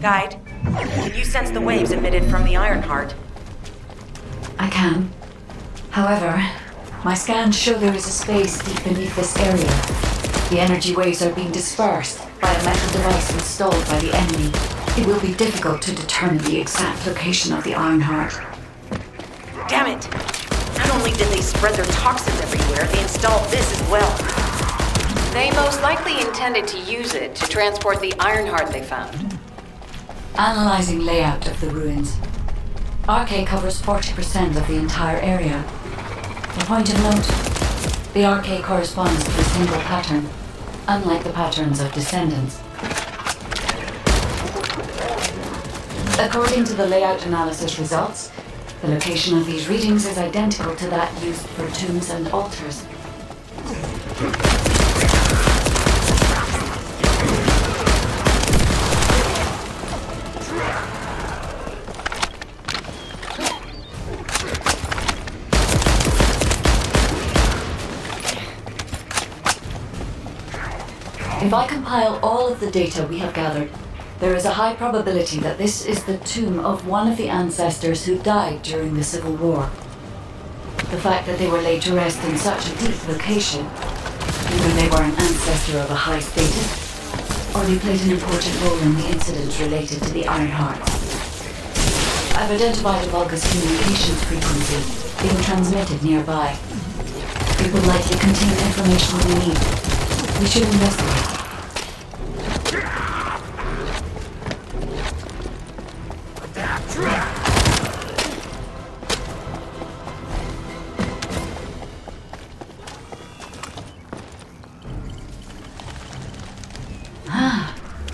Guide, can you sense the waves emitted from the Ironheart? I can. However, my scans show there is a space deep beneath this area. The energy waves are being dispersed by a metal device installed by the enemy. It will be difficult to determine the exact location of the Ironheart. Damn it! Not only did they spread their toxins everywhere, they installed this as well. They most likely intended to use it to transport the Ironheart they found. Analyzing layout of the ruins. RK covers 40% of the entire area. A point of note, the RK corresponds to a single pattern, unlike the patterns of Descendants. According to the layout analysis results, the location of these readings is identical to that used for tombs and altars. If I compile all of the data we have gathered, there is a high probability that this is the tomb of one of the ancestors who died during the Civil War. The fact that they were laid to rest in such a deep location, either they were an ancestor of a high status, or they played an important role in the incidents related to the Ironheart. I've identified a Vulgus communications frequency being transmitted nearby. It will likely contain information we need. We should investigate.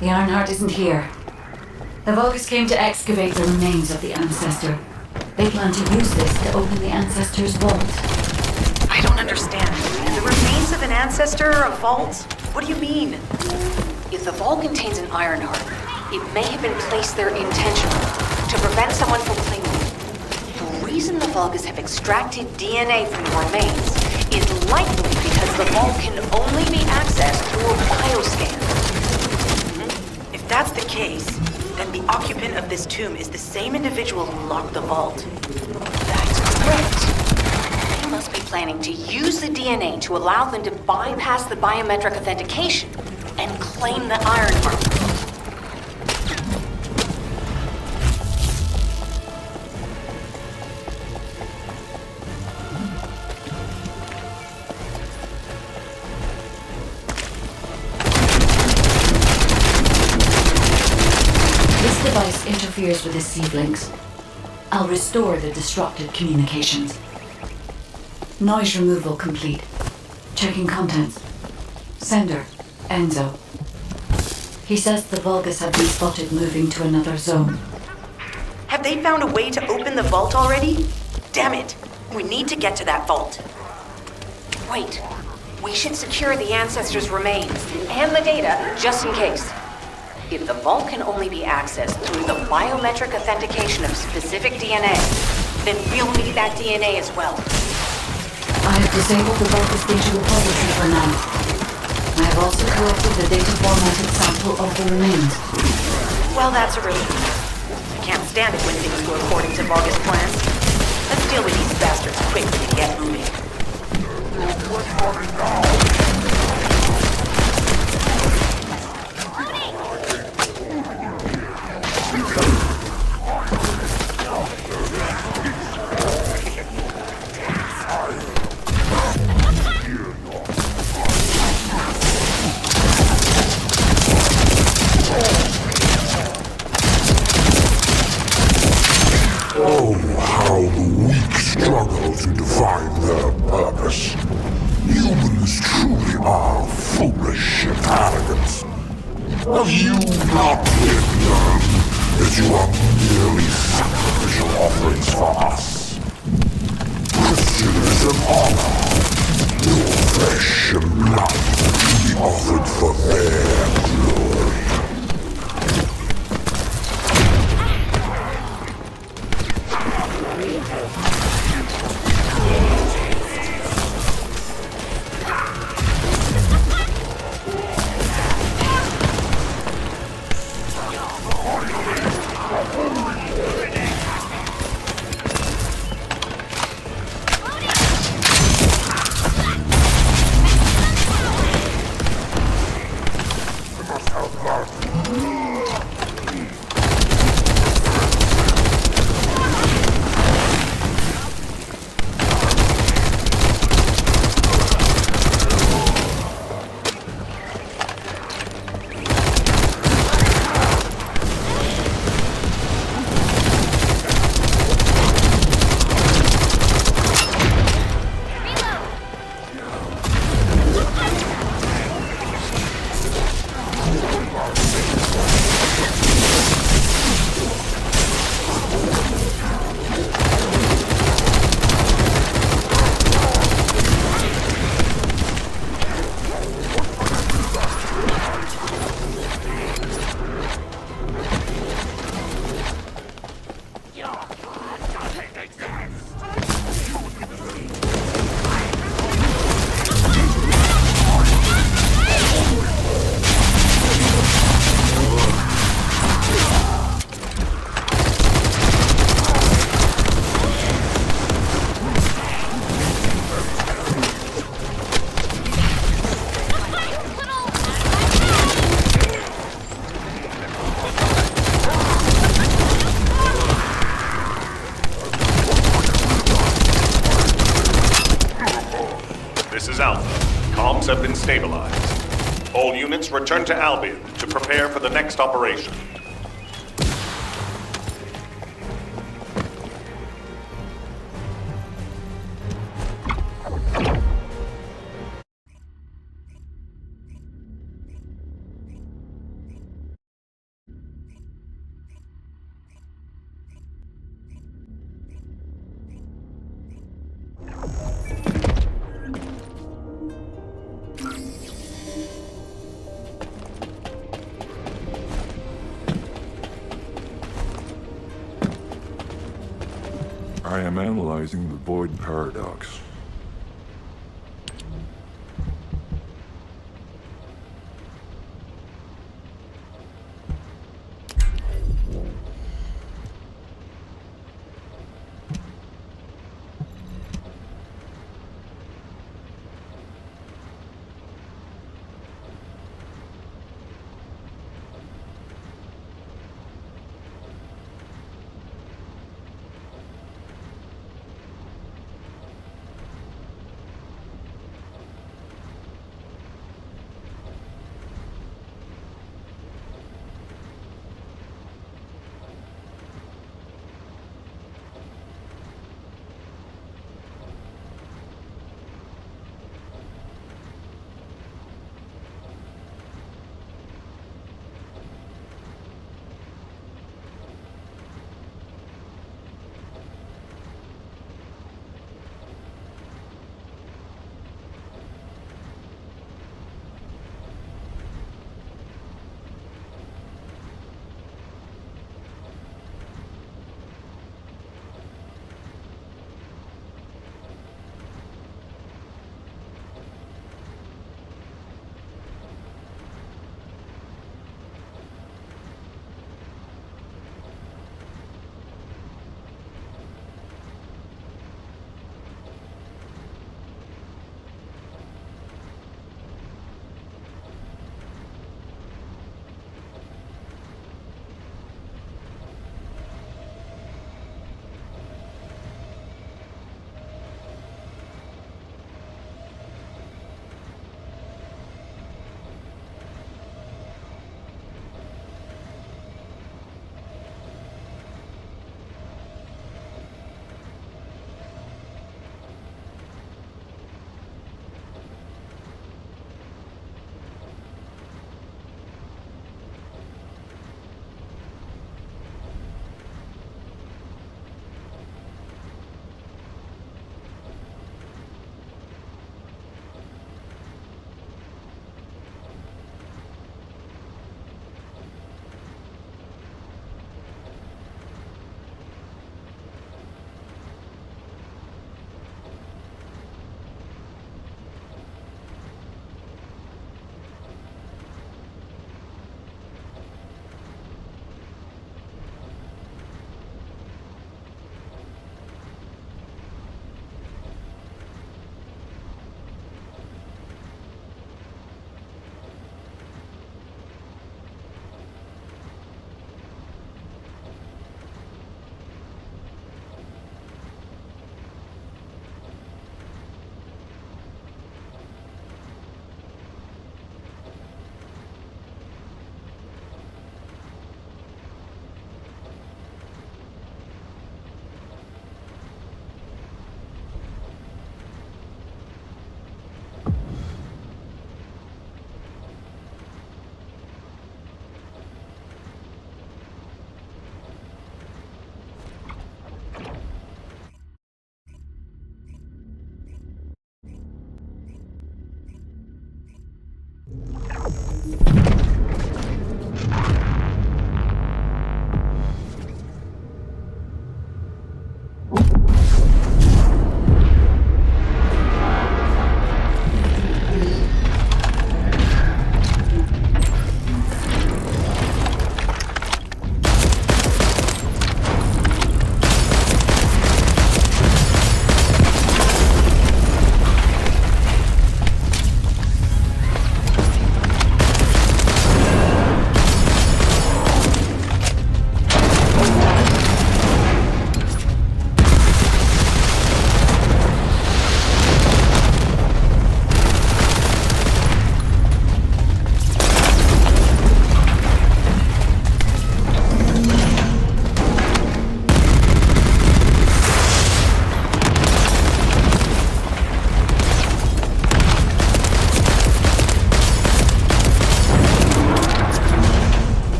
The Ironheart isn't here. The Vulgus came to excavate the remains of the ancestor. They plan to use this to open the ancestor's vault. I don't understand. The remains of an ancestor, a vault? What do you mean? If the vault contains an Ironheart, it may have been placed there intentionally to prevent someone from claiming it. The reason the Vulgus have extracted DNA from the remains is likely because the vault can only be accessed through a bioscan. If that's the case, then the occupant of this tomb is the same individual who locked the vault. That's correct. They must be planning to use the DNA to allow them to bypass the biometric authentication and claim the Ironheart. This device interferes with the seedlings. I'll restore the disrupted communications. Noise removal complete. Checking contents. Sender, Enzo. He says the Vulgus have been spotted moving to another zone. Have they found a way to open the vault already? Damn it! We need to get to that vault. Wait, we should secure the ancestors' remains and the data just in case. If the vault can only be accessed through the biometric authentication of specific DNA, then we'll need that DNA as well. I have disabled the Vulgus data repository for now. I have also collected the data formatted sample of the remains. Well, that's a relief. I can't stand it when things go according to Vulgus plans. Let's deal with these bastards quickly and get moving. Oh, how the weak struggle to define their purpose. Humans truly are foolish and arrogant. Have you not yet learned that you are merely sacrificial offerings for us? Christianism honor. Your flesh and blood to be offered for their glory. This is Alpha. Comms have been stabilized. All units return to Albion to prepare for the next operation. I am analyzing the void paradox.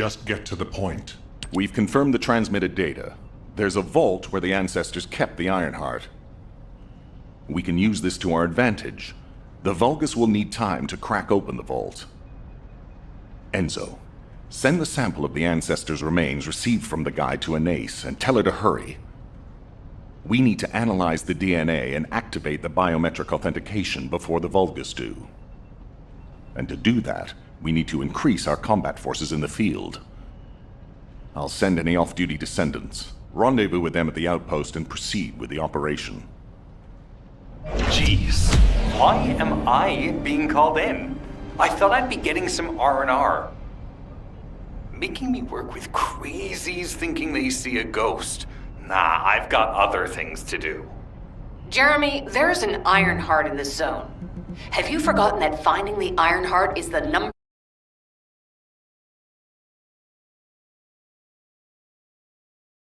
just get to the point. We've confirmed the transmitted data. There's a vault where the ancestors kept the Ironheart. We can use this to our advantage. The Vulgus will need time to crack open the vault. Enzo, send the sample of the ancestors' remains received from the guide to Anais and tell her to hurry. We need to analyze the DNA and activate the biometric authentication before the Vulgus do. And to do that, we need to increase our combat forces in the field. I'll send any off-duty descendants, rendezvous with them at the outpost, and proceed with the operation. Jeez, why am I being called in? I thought I'd be getting some R&R. Making me work with crazies thinking they see a ghost. Nah, I've got other things to do. Jeremy, there's an Ironheart in this zone. Have you forgotten that finding the Ironheart is the number